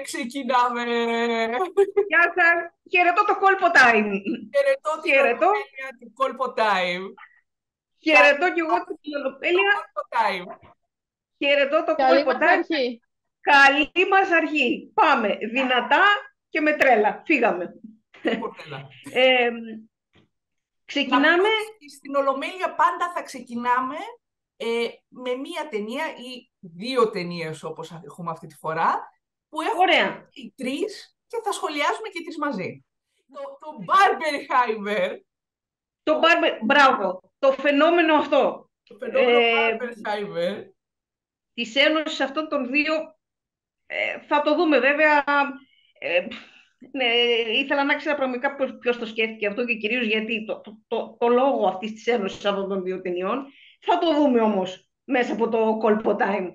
Ξεκινάμε. Γεια σας. Χαιρετώ το κόλπο time. Χαιρετώ την Χαιρετώ. Ολομέλεια του Κόλπο Time. Χαιρετώ κι εγώ την Το Ολομέλεια. Κόλπο Time. Χαιρετώ το Καλή κόλπο μας time. αρχή. Καλή μας αρχή. Πάμε δυνατά και με τρέλα. Φύγαμε. Πορτέλα. Ε, Να πούμε ξεκινάμε. ότι στην Ολομέλεια πάντα θα ξεκινάμε με μία ταινία ή δύο ταινίες όπως έχουμε αυτή τη φορά, που έχουμε Ωραία. οι τρεις και θα σχολιάσουμε και τις μαζί. Το Barbenheimer, Μπράβο. Το φαινόμενο αυτό. το φαινόμενο Barbenheimer, Της ένωσης αυτών των δύο θα το δούμε βέβαια. Ε, ναι, ήθελα να ξέρω πραγματικά ποιος το σκέφτηκε αυτό και κυρίως γιατί το λόγο αυτής της ένωσης αυτών των δύο ταινιών. Θα το δούμε όμως μέσα από το κόλπο time.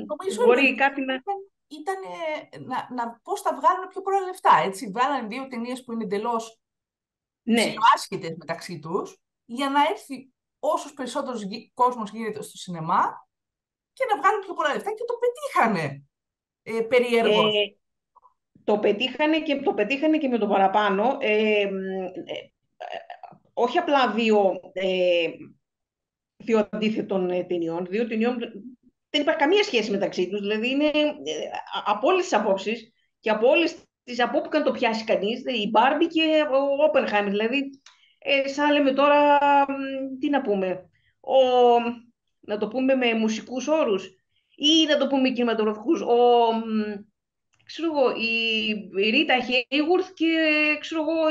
νομίζω Μπορεί κάτι να... ήταν να πώς θα βγάλουν πιο πολλά λεφτά. Έτσι. Βγάλανε δύο ταινίες που είναι εντελώς Ναι. άσχετες μεταξύ τους, για να έρθει όσος περισσότερος κόσμος γίνεται στο σινεμά και να βγάλουν πιο πολλά λεφτά, και το πετύχανε περιέργως. Το πετύχανε και με το παραπάνω. Όχι απλά δύο αντίθετων ταινιών. Δύο ταινιών δεν υπάρχει καμία σχέση μεταξύ τους. Δηλαδή είναι από όλες τις απόψεις και από όλες τις από όπου το πιάσει κανείς, η Barbie και ο Oppenheimer. Δηλαδή, σαν λέμε τώρα, τι να πούμε, να το πούμε με μουσικούς όρους ή να το πούμε κινηματογραφικούς. Ξέρω εγώ, η Ρίτα Χέιγουρθ και ξέρω εγώ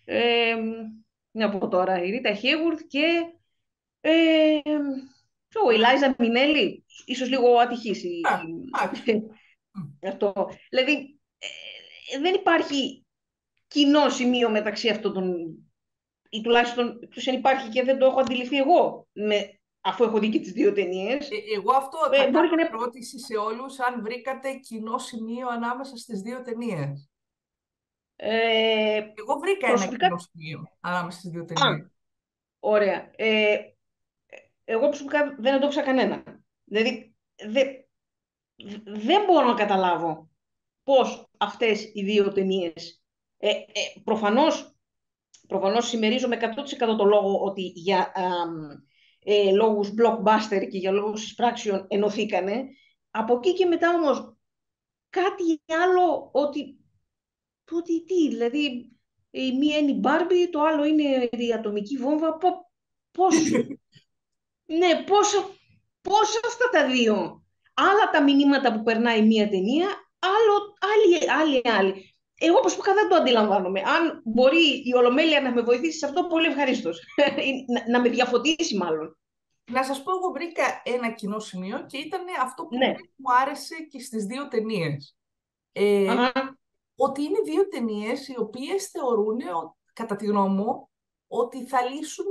ε, να πω τώρα, η Ρίτα Χέιγουρθ και η Λάιζα Μινέλη, ίσως λίγο ατυχής Εντάξει. αυτό. Δηλαδή, δεν υπάρχει κοινό σημείο μεταξύ αυτών των, ή τουλάχιστον αν υπάρχει και δεν το έχω αντιληφθεί εγώ, αφού έχω δει και τις δύο ταινίες. Εγώ αυτό θα Μπορεί κάνω και ερώτηση σε όλους, αν βρήκατε κοινό σημείο ανάμεσα στις δύο ταινίες. Εγώ βρήκα ένα προσωπικά, κοινό σημείο ανάμεσα στις δύο ταινίες. ωραία. Εγώ προσωπικά δεν εντόπισα κανένα. Δηλαδή, δεν μπορώ να καταλάβω πώς αυτές οι δύο ταινίες, προφανώς συμμερίζομαι 100% το λόγο ότι για λόγους blockbuster και για λόγους εισπράξεων ενωθήκανε. Από εκεί και μετά όμως κάτι άλλο, ότι τι, δηλαδή η μία είναι η Barbie, το άλλο είναι η ατομική βόμβα, πώς, ναι, πώς αυτά τα δύο. Άλλα τα μηνύματα που περνάει μία ταινία, άλλη. Εγώ προσωπικά δεν το αντιλαμβάνομαι. Αν μπορεί η Ολομέλεια να με βοηθήσει σε αυτό, πολύ ευχαρίστως. Να με διαφωτίσει μάλλον. Να σας πω, εγώ βρήκα ένα κοινό σημείο και ήταν αυτό που Ναι. μου άρεσε και στις δύο ταινίες. Αχα. Ότι είναι δύο ταινίες οι οποίες θεωρούν, κατά τη γνώμη μου, ότι θα λύσουν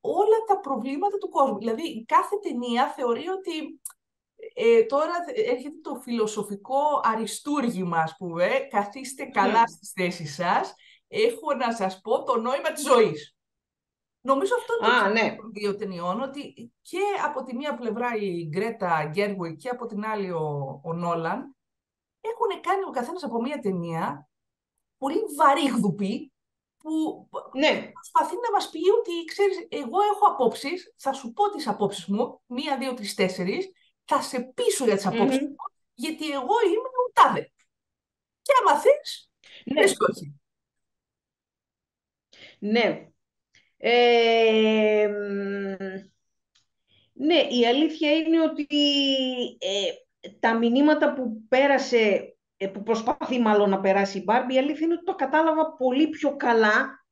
όλα τα προβλήματα του κόσμου. Δηλαδή, κάθε ταινία θεωρεί ότι τώρα έρχεται το φιλοσοφικό αριστούργημα, ας πούμε, καθίστε καλά στις θέσεις σας, έχω να σας πω το νόημα της ζωής. Νομίζω αυτό είναι το Ναι. των δύο ταινιών, ότι και από τη μία πλευρά η Γκρέτα Γκέρουιγκ και από την άλλη ο Νόλαν έχουν κάνει ο καθένας από μία ταινία πολύ βαρύγδουπη, που Ναι. προσπαθεί να μας πει ότι, ξέρεις, εγώ έχω απόψεις, θα σου πω τις απόψεις μου, 1, 2, 3, 4, θα σε πείσω για τις απόψεις μου, γιατί εγώ είμαι ο τάδε. Και άμα θες, Ναι. πες το όχι. Ναι. Ναι, η αλήθεια είναι ότι τα μηνύματα που πέρασε, που προσπαθεί μάλλον να περάσει η Barbie, η αλήθεια είναι ότι το κατάλαβα πολύ πιο καλά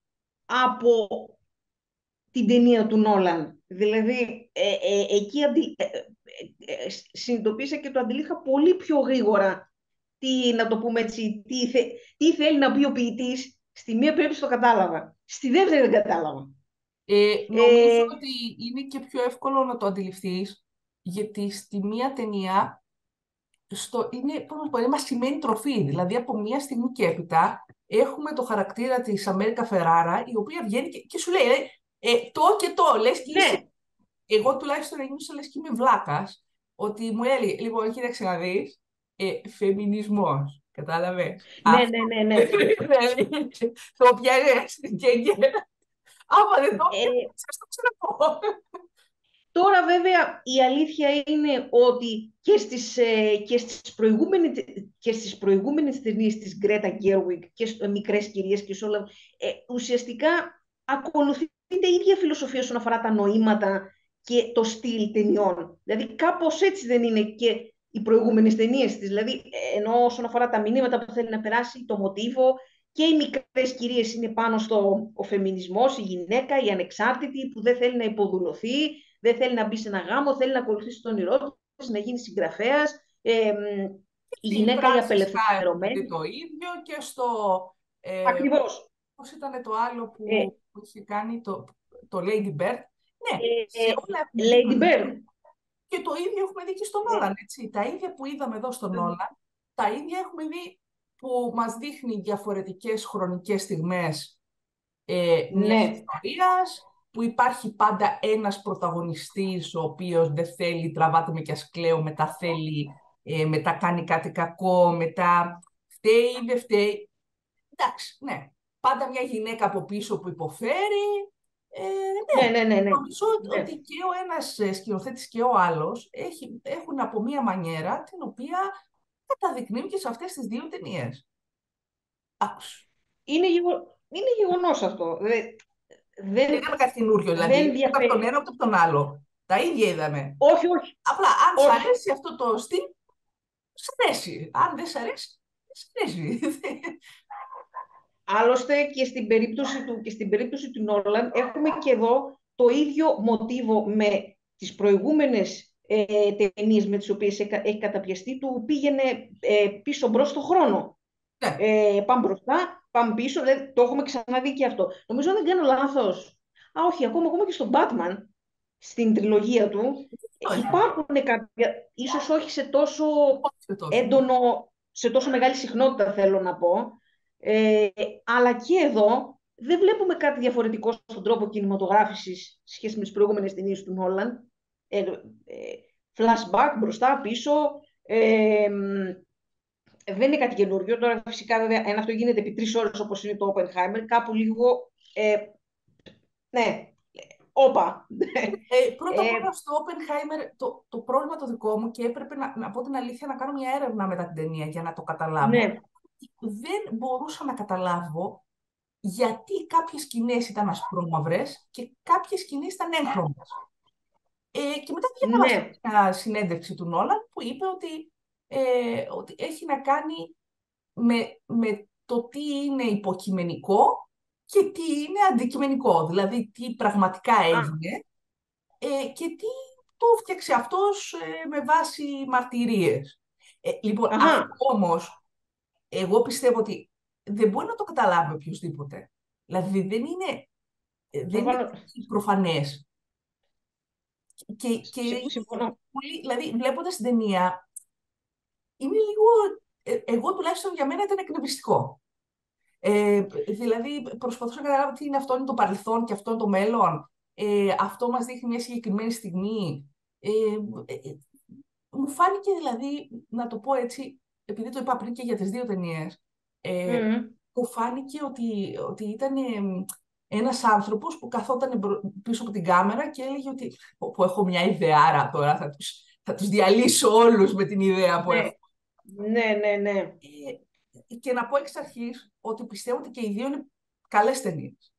από την ταινία του Νόλαν. Δηλαδή, εκεί συνειδητοποίησα και το αντιλήφθηκα πολύ πιο γρήγορα να το πούμε έτσι, τι θέλει να πει ο ποιητής. Στη μία περίπτωση το κατάλαβα. Στη δεύτερη δεν κατάλαβα. Νομίζω ότι είναι και πιο εύκολο να το αντιληφθείς, γιατί στη μία ταινία είναι, πώς να πω, είναι μασημένη τροφή. Δηλαδή, από μία στιγμή και έπειτα, έχουμε το χαρακτήρα της Αμέρικα Φεράρα, η οποία βγαίνει και σου λέει το και το, λες και Ναι. είσαι. Εγώ τουλάχιστον ένιωσα λες και είμαι βλάκας, ότι μου έλεγε, λοιπόν, κοίταξε να δεις, φεμινισμός, κατάλαβες. Ναι, Αυτό ναι, ναι, ναι. το πιάνεις και άμα δεν το πιάνεις, Ε, σας το ξαναπώ. Τώρα βέβαια η αλήθεια είναι ότι και στις προηγούμενες ταινίες της Γκρέτα Γκέρουιγκ και στις Μικρές Κυρίες και σε όλα, ουσιαστικά ακολουθείται η ίδια φιλοσοφία όσον αφορά τα νοήματα και το στυλ ταινιών. Δηλαδή κάπως έτσι δεν είναι και οι προηγούμενες ταινίες της. Δηλαδή ενώ όσον αφορά τα μηνύματα που θέλει να περάσει, το μοτίβο και οι Μικρές Κυρίες είναι πάνω στο ο φεμινισμός, η γυναίκα, η ανεξάρτητη που δεν θέλει να υποδουλωθεί, δεν θέλει να μπει σε ένα γάμο, θέλει να ακολουθήσει τον όνειρό της, να γίνει συγγραφέας. Η Στην γυναίκα η Φράνσισκα έχουμε δει απελευθερωμένη. το ίδιο και στο, Ακριβώς. πώς ήταν το άλλο Ε, που είχε κάνει, το Lady Bird. Ναι, σε ε, όλα έχουμε δει το Lady ίδιο. Bird. Και το ίδιο έχουμε δει και στον Ε, Νόλαν, έτσι. Τα ίδια που είδαμε εδώ στον Νόλαν, τα ίδια έχουμε δει που μας δείχνει διαφορετικές χρονικές στιγμές μιας ναι, ιστορίας, που υπάρχει πάντα ένας πρωταγωνιστής ο οποίος δεν θέλει, τραβάται με κι ας κλαίω, μετά θέλει, μετά κάνει κάτι κακό, μετά φταίει, δεν φταίει. Εντάξει, ναι. Πάντα μια γυναίκα από πίσω που υποφέρει. ναι, Ναι, ναι, ναι, ναι, νομίζω ότι ναι. και ο ένας σκηνοθέτης και ο άλλος έχουν από μια μανιέρα την οποία καταδεικνύουν και σε αυτές τις δύο ταινίες. Άκουσε. Είναι γεγονός αυτό. Δεν Δεν, είδαμε κάτι καινούριο, δεν δηλαδή, ούτε από τον διαφέρει. ένα ούτε από τον άλλο. Τα ίδια είδαμε. Όχι, όχι, Απλά, αν σ' όχι. αρέσει αυτό το στυλ, σ' αρέσει. Αν δεν σ' αρέσει, δεν σ' αρέσει. Άλλωστε και στην περίπτωση του Νόλαν έχουμε και εδώ το ίδιο μοτίβο με τις προηγούμενες ταινίες με τις οποίες έχει καταπιαστεί, του πήγαινε πίσω μπρος στο χρόνο. Ναι, Πάμε μπροστά, πάμε πίσω, δηλαδή, το έχουμε ξαναδεί και αυτό. Νομίζω δεν κάνω λάθος. Α, όχι, ακόμα και στον Batman, στην τριλογία του, αυτό είναι. υπάρχουν κάποια, ίσως όχι σε τόσο Όχι τόσο. έντονο, σε τόσο μεγάλη συχνότητα θέλω να πω, ε, αλλά και εδώ δεν βλέπουμε κάτι διαφορετικό στον τρόπο κινηματογράφησης σχέση με τις προηγούμενες ταινίες του Νόλαν. Flashback, μπροστά, πίσω, ε, δεν είναι κάτι καινούριο. Τώρα, φυσικά, βέβαια, αν αυτό γίνεται επί 3 ώρες όπως είναι το Oppenheimer, κάπου λίγο. Ναι, όπα. Πρώτα απ' Ε, όλα στο Oppenheimer το πρόβλημα το δικό μου και έπρεπε να πω την αλήθεια να κάνω μια έρευνα μετά την ταινία για να το καταλάβω. ναι. Δεν μπορούσα να καταλάβω γιατί κάποιες σκηνές ήταν ασπρόμαυρες και κάποιες σκηνές ήταν έγχρωμες. Και μετά διάβασα Ναι. μια συνέντευξη του Νόλαν που είπε ότι έχει να κάνει με το τι είναι υποκειμενικό και τι είναι αντικειμενικό. Δηλαδή τι πραγματικά Α, έγινε και τι το έφτιαξε αυτός με βάση μαρτυρίες. Λοιπόν, αυτό αχα. όμως, εγώ πιστεύω ότι δεν μπορεί να το καταλάβει οποιοδήποτε. Δηλαδή, δεν είναι Προφανώς. προφανές. Και είναι Συμφωνώ. πολύ, δηλαδή, βλέποντας την ταινία, είναι λίγο, εγώ τουλάχιστον για μένα ήταν εκνευριστικό. Δηλαδή, προσπαθούσα να καταλάβω τι είναι αυτό, είναι το παρελθόν και αυτό είναι το μέλλον. Αυτό μας δείχνει μια συγκεκριμένη στιγμή. Ε, ε, Μου φάνηκε δηλαδή, να το πω έτσι, επειδή το είπα πριν και για τις δύο ταινίες, Μμμ. μου φάνηκε ότι ήταν ένας άνθρωπος που καθόταν πίσω από την κάμερα και έλεγε ότι που έχω μια ιδεάρα τώρα, θα τους διαλύσω όλους με την ιδέα που Ναι, έχω. ναι, ναι, ναι. Και να πω εξ αρχής ότι πιστεύω ότι και οι δύο είναι καλές ταινίες.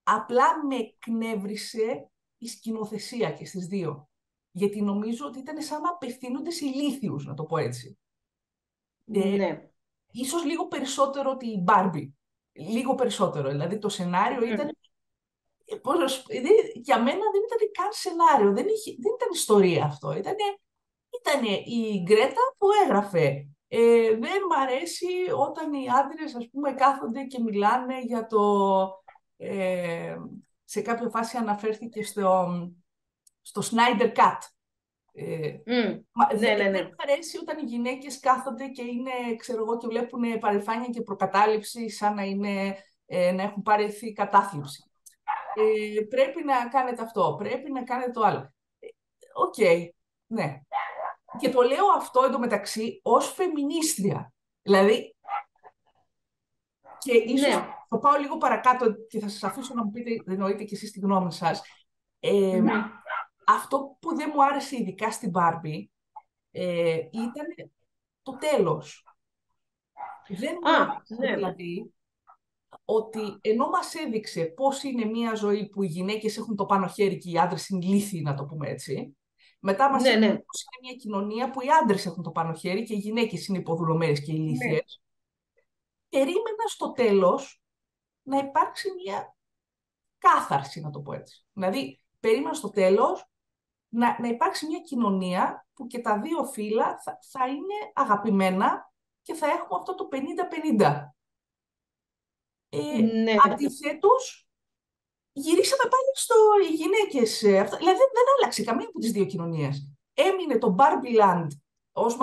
Απλά με εκνεύρισε η σκηνοθεσία και στις δύο. Γιατί νομίζω ότι ήταν σαν να απευθύνονται σε ηλίθιους, να το πω έτσι. Ε, Ναι. ίσως λίγο περισσότερο ότι η Barbie. Λίγο περισσότερο. Δηλαδή το σενάριο Μμ. ήταν. Για μένα δεν ήταν καν σενάριο. Δεν ήταν ιστορία αυτό. Ήτανε η Γκρέτα που έγραφε. Δεν μ' αρέσει όταν οι άντρες, ας πούμε, κάθονται και μιλάνε για το. Ε, σε κάποια φάση αναφέρθηκε στο Snyder Cut. Μμ. Ναι, ναι, Δεν ναι. μου αρέσει όταν οι γυναίκες κάθονται και είναι, ξέρω εγώ, και βλέπουν παρηφάνεια και προκατάληψη σαν να έχουν πάρει κατάθλιψη. Πρέπει να κάνετε αυτό, πρέπει να κάνετε το άλλο. Οκ, ναι. Και το λέω αυτό εντωμεταξύ ως φεμινίστρια. Δηλαδή, και ίσως Ναι. το πάω λίγο παρακάτω και θα σας αφήσω να μου πείτε, εννοείται και εσείς τη γνώμη σας. Ε, Μμμ. Αυτό που δεν μου άρεσε ειδικά στην Barbie ήταν το τέλος. Δεν μου Α, άρεσε ναι. δηλαδή ότι ενώ μας έδειξε πώς είναι μια ζωή που οι γυναίκες έχουν το πάνω χέρι και οι άντρες είναι ηλίθιοι, να το πούμε έτσι, μετά μας Ναι, έδειξε ναι. πώς είναι μια κοινωνία που οι άντρες έχουν το πάνω χέρι και οι γυναίκες είναι υποδουλωμένες και Ναι. ηλίθιες, περίμενα στο τέλος να υπάρξει μια κάθαρση, να το πω έτσι. Δηλαδή, περίμενα στο τέλος να υπάρξει μια κοινωνία που και τα δύο φύλλα θα είναι αγαπημένα και θα έχουμε αυτό το 50-50. Ναι. Αντιθέτως, γυρίσαμε πάλι στο οι γυναίκες. Δηλαδή, δεν άλλαξε καμία από τις δύο κοινωνίες. Έμεινε το Barbie Land ως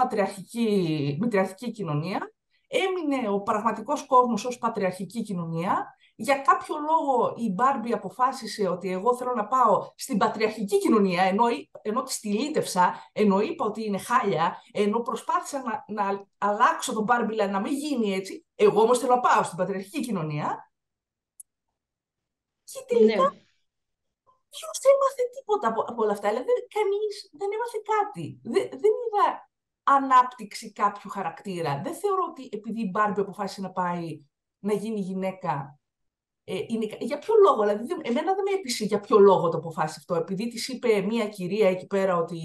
μητριαρχική κοινωνία, έμεινε ο πραγματικός κόσμος ως πατριαρχική κοινωνία. Για κάποιο λόγο η Barbie αποφάσισε ότι εγώ θέλω να πάω στην πατριαρχική κοινωνία, ενώ τη στυλίτευσα, ενώ είπα ότι είναι χάλια, ενώ προσπάθησα να αλλάξω τον Barbie Land, να μην γίνει έτσι. Εγώ όμως θέλω να πάω στην πατριαρχική κοινωνία. Και τελικά Ναι. ποιος έμαθε τίποτα από όλα αυτά. Δηλαδή, κανείς δεν έμαθε κάτι. Δεν είδα ανάπτυξη κάποιου χαρακτήρα. Δεν θεωρώ ότι επειδή η Μπάρμπι αποφάσισε να πάει να γίνει γυναίκα, για ποιο λόγο, δηλαδή, εμένα δεν με έπεισε για ποιο λόγο το αποφάσισε αυτό. Επειδή της είπε μια κυρία εκεί πέρα ότι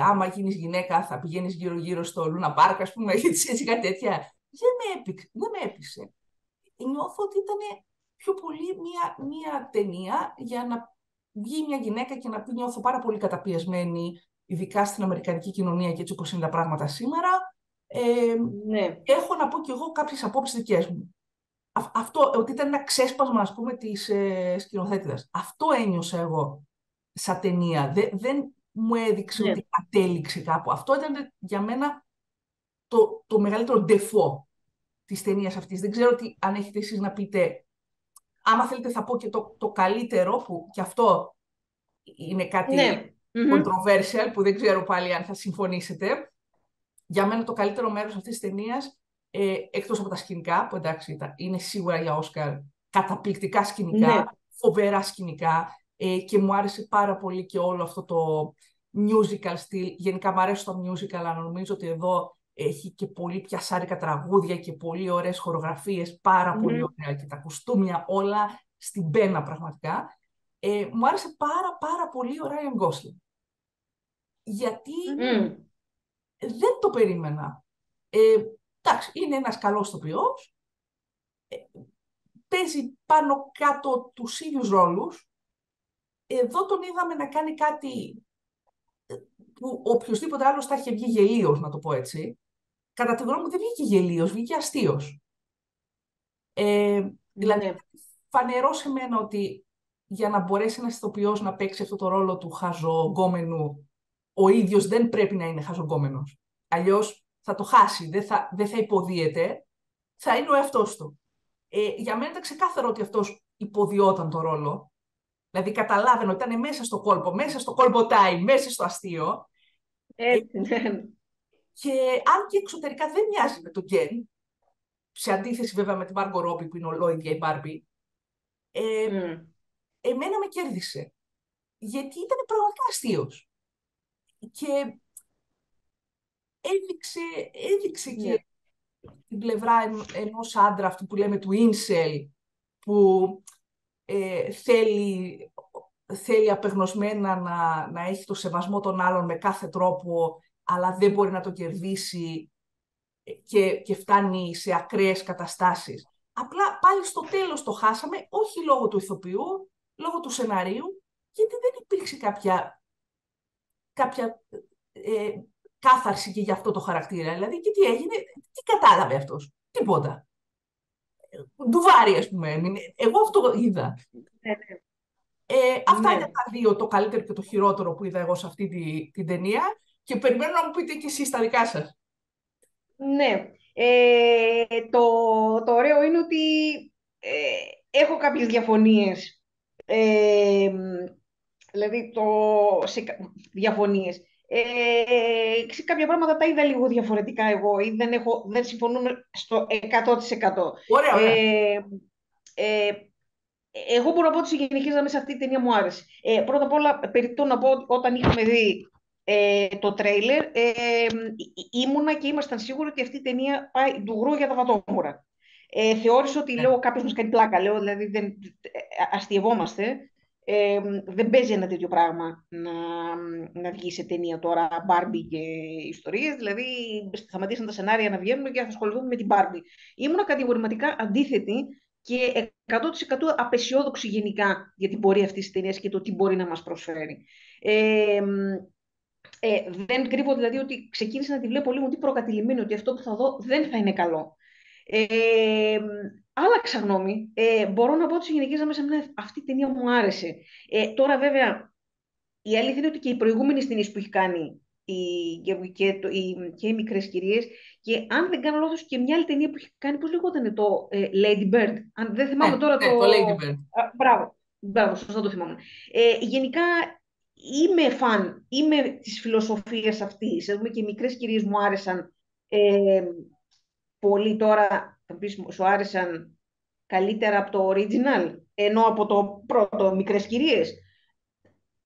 άμα γίνεις γυναίκα θα πηγαίνεις γύρω-γύρω στο Λούνα Πάρκ, ας πούμε, έτσι κάτι τέτοια. Δεν με έπεισε. Νιώθω ότι ήταν πιο πολύ μια ταινία για να βγει μια γυναίκα και να πει νιώθω πάρα πολύ καταπιεσμένη, ειδικά στην αμερικανική κοινωνία και έτσι όπως είναι τα πράγματα σήμερα. Ε, Ναι. Έχω να πω κι εγώ κάποιες απόψεις δικές μου. Αυτό, ότι ήταν ένα ξέσπασμα, ας πούμε, της σκηνοθέτηδας. Αυτό ένιωσα εγώ σαν ταινία. Δεν μου έδειξε Ναι. ότι κατέληξε κάπου. Αυτό ήταν για μένα το μεγαλύτερο ντεφό της ταινίας αυτής. Δεν ξέρω αν έχετε εσείς να πείτε. Άμα θέλετε θα πω και το καλύτερο, που και αυτό είναι κάτι Ναι. Μμμ. controversial, που δεν ξέρω πάλι αν θα συμφωνήσετε. Για μένα το καλύτερο μέρος αυτής της ταινίας, εκτός από τα σκηνικά, που εντάξει είναι σίγουρα για Όσκαρ, καταπληκτικά Ναι. σκηνικά, φοβερά σκηνικά, και μου άρεσε πάρα πολύ και όλο αυτό το musical στυλ. Γενικά μου αρέσει το musical, αλλά νομίζω ότι εδώ έχει και πολύ πιασάρικα τραγούδια και πολύ ωραίες χορογραφίες, πάρα πολύ Μμμ. ωραία και τα κουστούμια όλα στην πένα πραγματικά. Μου άρεσε πάρα πολύ ο Ryan Gosling. Γιατί Μμ. δεν το περίμενα. Εντάξει, είναι ένας καλός τοπιός, παίζει πάνω κάτω τους ίδιους ρόλους. Εδώ τον είδαμε να κάνει κάτι που οποιοδήποτε άλλος θα είχε βγει γελίος, να το πω έτσι. Κατά τη γνώμη μου δεν βγήκε γελίος, βγήκε αστείος. Δηλαδή, Ναι. φανερό σε μένα ότι για να μπορέσει ένας ηθοποιός να παίξει αυτό το ρόλο του χαζογκόμενου, ο ίδιος δεν πρέπει να είναι χαζογκόμενος. Αλλιώς θα το χάσει, δεν θα υποδίεται, θα είναι ο εαυτός του. Για μένα ήταν ξεκάθαρο ότι αυτός υποδιόταν το ρόλο. Δηλαδή καταλάβαινε ότι ήταν μέσα στο κόλπο time, μέσα στο αστείο. Ε, Έτσι, ναι. και αν και εξωτερικά δεν μοιάζει με τον Ken, σε αντίθεση βέβαια με την Margot Robbie που είναι ολόιδια η Barbie, Μμ. εμένα με κέρδισε. Γιατί ήταν πραγματικά αστείος. Και έδειξε Ναι. και την πλευρά ενός άντρα, αυτού που λέμε του incel, που θέλει απεγνωσμένα να έχει το σεβασμό των άλλων με κάθε τρόπο, αλλά δεν μπορεί να το κερδίσει και φτάνει σε ακραίες καταστάσεις. Απλά πάλι στο τέλος το χάσαμε, όχι λόγω του ηθοποιού, λόγω του σεναρίου, γιατί δεν υπήρξε κάποια κάθαρση και για αυτό το χαρακτήρα. Δηλαδή, και τι έγινε, τι κατάλαβε αυτός, τίποτα. Ντουβάρι, ας πούμε, έμεινε. Εγώ αυτό είδα. Ναι. Αυτά είναι Ναι. τα δύο, το καλύτερο και το χειρότερο που είδα εγώ σε αυτή την ταινία και περιμένω να μου πείτε και εσείς τα δικά σας. Ναι. Το ωραίο είναι ότι έχω κάποιες διαφωνίες. Δηλαδή, διαφωνίες. Σε κάποια πράγματα τα είδα λίγο διαφορετικά εγώ ή δεν συμφωνούμε στο 100%. Ωραία, ωραία. Ε, ε, Εγώ μπορώ να πω ότι σε γενικές γραμμές αυτή η ταινία μου άρεσε. Πρώτα απ' όλα, περιττό να πω ότι όταν είχαμε δει το τρέιλερ, ήμουνα και ήμασταν σίγουροι ότι αυτή η ταινία πάει ντουγρού για τα βατόμουρα. Θεώρησα ότι Ναι. λέω κάποιος μας κάνει πλάκα, λέω δηλαδή αστειευόμαστε. Δεν παίζει ένα τέτοιο πράγμα να βγει σε ταινία τώρα Barbie και ιστορίες, δηλαδή σταματήσαν τα σενάρια να βγαίνουν και θα ασχοληθούμε με την Barbie. Ήμουνα κατηγορηματικά αντίθετη και 100% απεσιόδοξη γενικά για την πορεία αυτής της ταινίας και το τι μπορεί να μας προσφέρει. Δεν κρύβω δηλαδή ότι ξεκίνησα να τη βλέπω λίγο τι προκατηλημένη, ότι αυτό που θα δω δεν θα είναι καλό. Άλλαξα γνώμη. Μπορώ να πω ότι σε γενικές γραμμές αυτή η ταινία μου άρεσε. Τώρα βέβαια η αλήθεια είναι ότι και οι προηγούμενες ταινίες που έχει κάνει και οι μικρές κυρίες, και αν δεν κάνω λάθος και μια άλλη ταινία που έχει κάνει, πώς λεγόταν το Lady Bird, αν δεν θυμάμαι Ναι, τώρα το... ναι, το Lady Bird. Μπράβο, σωστά το θυμάμαι. Γενικά είμαι φαν, είμαι της φιλοσοφίας αυτής, ας πούμε, και οι μικρές κυρίες μου άρεσαν πολύ. Τώρα θα πεις, σου άρεσαν καλύτερα από το original, ενώ από το πρώτο μικρές κυρίες.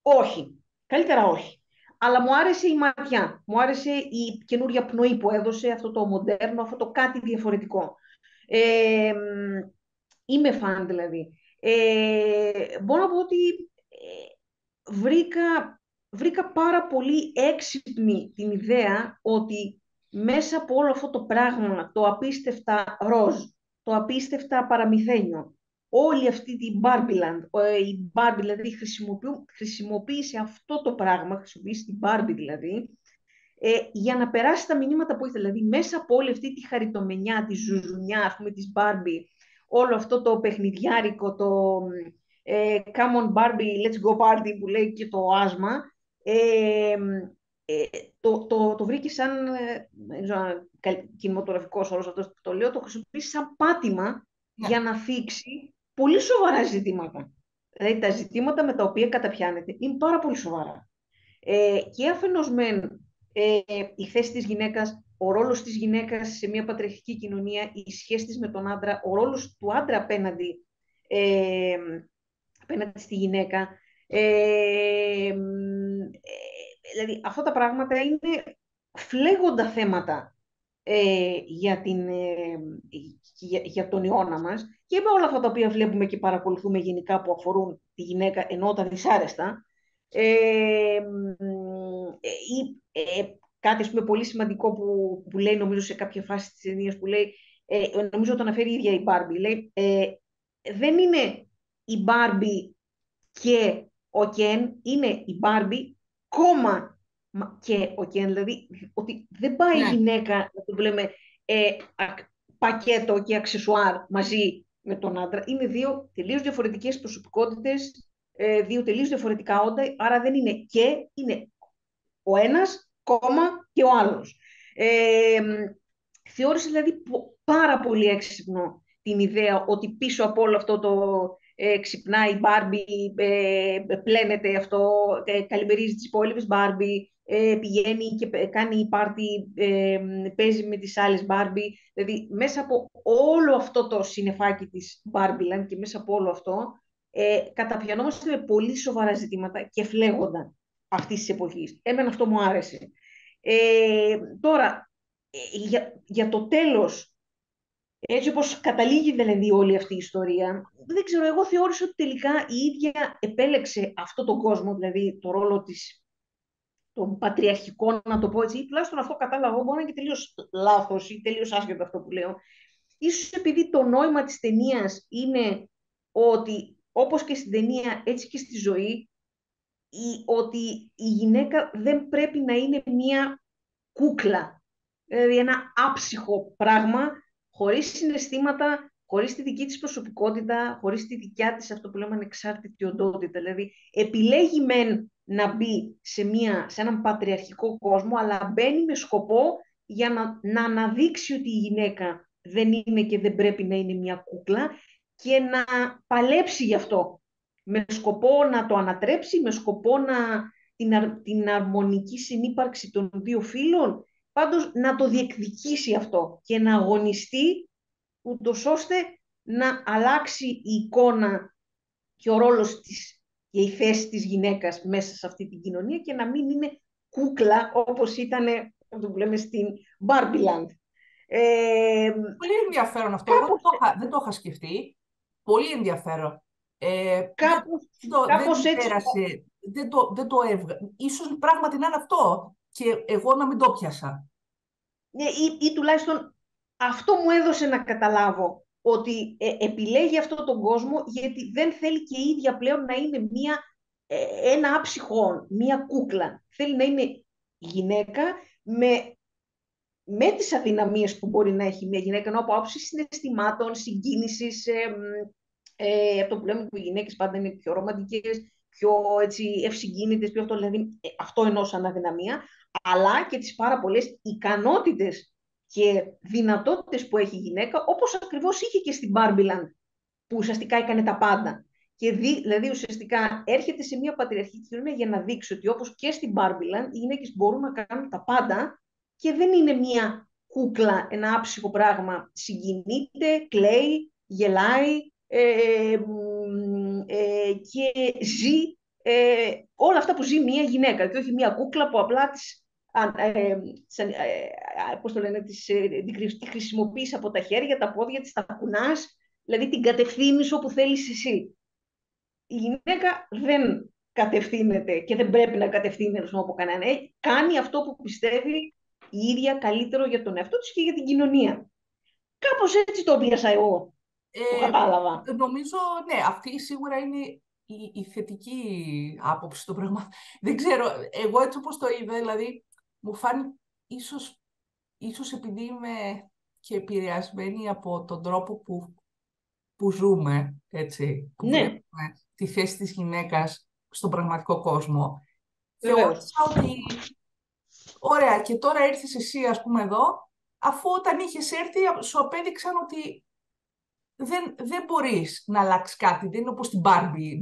Όχι. Καλύτερα όχι. Αλλά μου άρεσε η ματιά. Μου άρεσε η καινούρια πνοή που έδωσε, αυτό το μοντέρνο, αυτό το κάτι διαφορετικό. Ε, Είμαι φαν δηλαδή. Μπορώ να πω ότι βρήκα πάρα πολύ έξυπνη την ιδέα ότι μέσα από όλο αυτό το πράγμα, το απίστευτα ροζ, το απίστευτα παραμυθένιο, όλη αυτή την Barbieland, η Barbie δηλαδή χρησιμοποίησε αυτό το πράγμα, χρησιμοποίησε την Barbie δηλαδή, για να περάσει τα μηνύματα που ήθελε. Δηλαδή μέσα από όλη αυτή τη χαριτομενιά, τη ζουζουνιά, ας πούμε, της Barbie, όλο αυτό το παιχνιδιάρικο, το come on Barbie, let's go party που λέει και το άσμα, ε, το βρήκε σαν, δεν ξέρω αν κινηματογραφικός όρος αυτός που το λέω, το χρησιμοποιήσει σαν πάτημα Ναι. για να θίξει πολύ σοβαρά ζητήματα. Δηλαδή τα ζητήματα με τα οποία καταπιάνεται είναι πάρα πολύ σοβαρά. Και αφενός μεν η θέση της γυναίκας, ο ρόλος της γυναίκας σε μια πατριαρχική κοινωνία, η σχέση της με τον άντρα, ο ρόλος του άντρα ε, απέναντι στη γυναίκα. Δηλαδή αυτά τα πράγματα είναι φλέγοντα θέματα για τον αιώνα μας και με όλα αυτά τα οποία βλέπουμε και παρακολουθούμε γενικά που αφορούν τη γυναίκα ενώ τα δυσάρεστα. Ή κάτι ας πούμε, πολύ σημαντικό που λέει νομίζω σε κάποια φάση της ταινίας που λέει, νομίζω το αναφέρει η ίδια η Μπάρμπι, λέει δεν είναι η Μπάρμπι και ο Κεν, είναι η Μπάρμπι κόμμα και ο Κεν, δηλαδή ότι δεν πάει η Ναι. γυναίκα να το λέμε πακέτο και αξεσουάρ μαζί με τον άντρα. Είναι δύο τελείως διαφορετικές προσωπικότητες, δύο τελείως διαφορετικά όντα, άρα δεν είναι και, είναι ο ένας, κόμμα και ο άλλος. Θεώρησε δηλαδή πάρα πολύ έξυπνο την ιδέα ότι πίσω από όλο αυτό το ξυπνάει η Μπάρμπι, πλένεται αυτό, καλημερίζει τις υπόλοιπες Μπάρμπι, πηγαίνει και κάνει πάρτι, παίζει με τις άλλες Μπάρμπι. Δηλαδή μέσα από όλο αυτό το συννεφάκι της Μπάρμπιλαν και μέσα από όλο αυτό καταπιανόμαστε με πολύ σοβαρά ζητήματα και φλέγονταν αυτής της εποχής. Εμένα αυτό μου άρεσε. Τώρα, για το τέλος, έτσι όπως καταλήγει δηλαδή όλη αυτή η ιστορία, δεν ξέρω, εγώ θεώρησα ότι τελικά η ίδια επέλεξε αυτό τον κόσμο, δηλαδή το ρόλο της, τον πατριαρχικό, να το πω έτσι, τουλάχιστον αυτό κατάλαβα εγώ, μπορεί να είναι και τελείως λάθος ή τελείως άσχετο αυτό που λέω. Ίσως επειδή το νόημα της ταινίας είναι ότι όπως και στην ταινία, έτσι και στη ζωή, ότι η γυναίκα δεν πρέπει να είναι μία κούκλα. Δηλαδή ένα άψυχο πράγμα, χωρίς συναισθήματα, χωρίς τη δική της προσωπικότητα, χωρίς τη δικιά της, αυτό που λέμε, ανεξάρτητη οντότητα. Δηλαδή επιλέγει μεν να μπει σε έναν πατριαρχικό κόσμο, αλλά μπαίνει με σκοπό για να αναδείξει ότι η γυναίκα δεν είναι και δεν πρέπει να είναι μια κούκλα και να παλέψει γι' αυτό. Με σκοπό να το ανατρέψει, με σκοπό την αρμονική συνύπαρξη των δύο φύλων, πάντως να το διεκδικήσει αυτό και να αγωνιστεί ούτως ώστε να αλλάξει η εικόνα και ο ρόλος της και η θέση της γυναίκας μέσα σε αυτή την κοινωνία και να μην είναι κούκλα όπως ήταν, το λέμε, στην Barbieland. Πολύ ενδιαφέρον αυτό. Εγώ Κάπως, δεν το είχα σκεφτεί. Πολύ ενδιαφέρον. κάπως, Δεν κάπως μου έτσι. πέρασε, δεν το έβγα. Ίσως πράγματι να είναι αυτό και εγώ να μην το πιάσα. Ναι, ή τουλάχιστον αυτό μου έδωσε να καταλάβω ότι επιλέγει αυτόν τον κόσμο γιατί δεν θέλει και η ίδια πλέον να είναι ένα άψυχο, μία κούκλα. Θέλει να είναι γυναίκα με τις αδυναμίες που μπορεί να έχει μια γυναίκα, ενώ από άποψη συναισθημάτων, συγκίνησης, αυτό που λέμε που οι γυναίκες πάντα είναι πιο ρομαντικές, πιο ευσυγκίνητες, πιο αυτό, δηλαδή αυτό εννοώ σαν αδυναμία, αλλά και τις πάρα πολλές ικανότητες και δυνατότητες που έχει η γυναίκα, όπως ακριβώς είχε και στην Barbieland, που ουσιαστικά έκανε τα πάντα. Και δηλαδή ουσιαστικά έρχεται σε μια πατριαρχική κοινωνία για να δείξει ότι όπως και στην Barbieland οι γυναίκες μπορούν να κάνουν τα πάντα και δεν είναι μια κούκλα, ένα άψυχο πράγμα. Συγκινείται, κλαίει, γελάει και ζει όλα αυτά που ζει μια γυναίκα και όχι μια κούκλα που απλά πώς το λένε, τη χρησιμοποιείς από τα χέρια, τα πόδια της, τα κουνάς, δηλαδή την κατευθύνεις όπου θέλεις εσύ. Η γυναίκα δεν κατευθύνεται και δεν πρέπει να κατευθύνεται από κανένα. Κάνει αυτό που πιστεύει η ίδια καλύτερο για τον εαυτό της και για την κοινωνία. Κάπως έτσι το πιάσα εγώ. Το κατάλαβα. Νομίζω, ναι, αυτή σίγουρα είναι η θετική άποψη των πραγμάτων. Δεν ξέρω, εγώ έτσι όπως το είδα, δηλαδή, μου φάνηκε ίσως επειδή είμαι και επηρεασμένη από τον τρόπο που ζούμε, έτσι, που Ναι, βλέπουμε τη θέση της γυναίκας στον πραγματικό κόσμο. βεβαίως. Θεώρησα ότι, ωραία, και τώρα ήρθες εσύ, ας πούμε, εδώ, αφού όταν είχες έρθει, σου απέδειξαν ότι δεν μπορείς να αλλάξει κάτι. Δεν είναι όπως την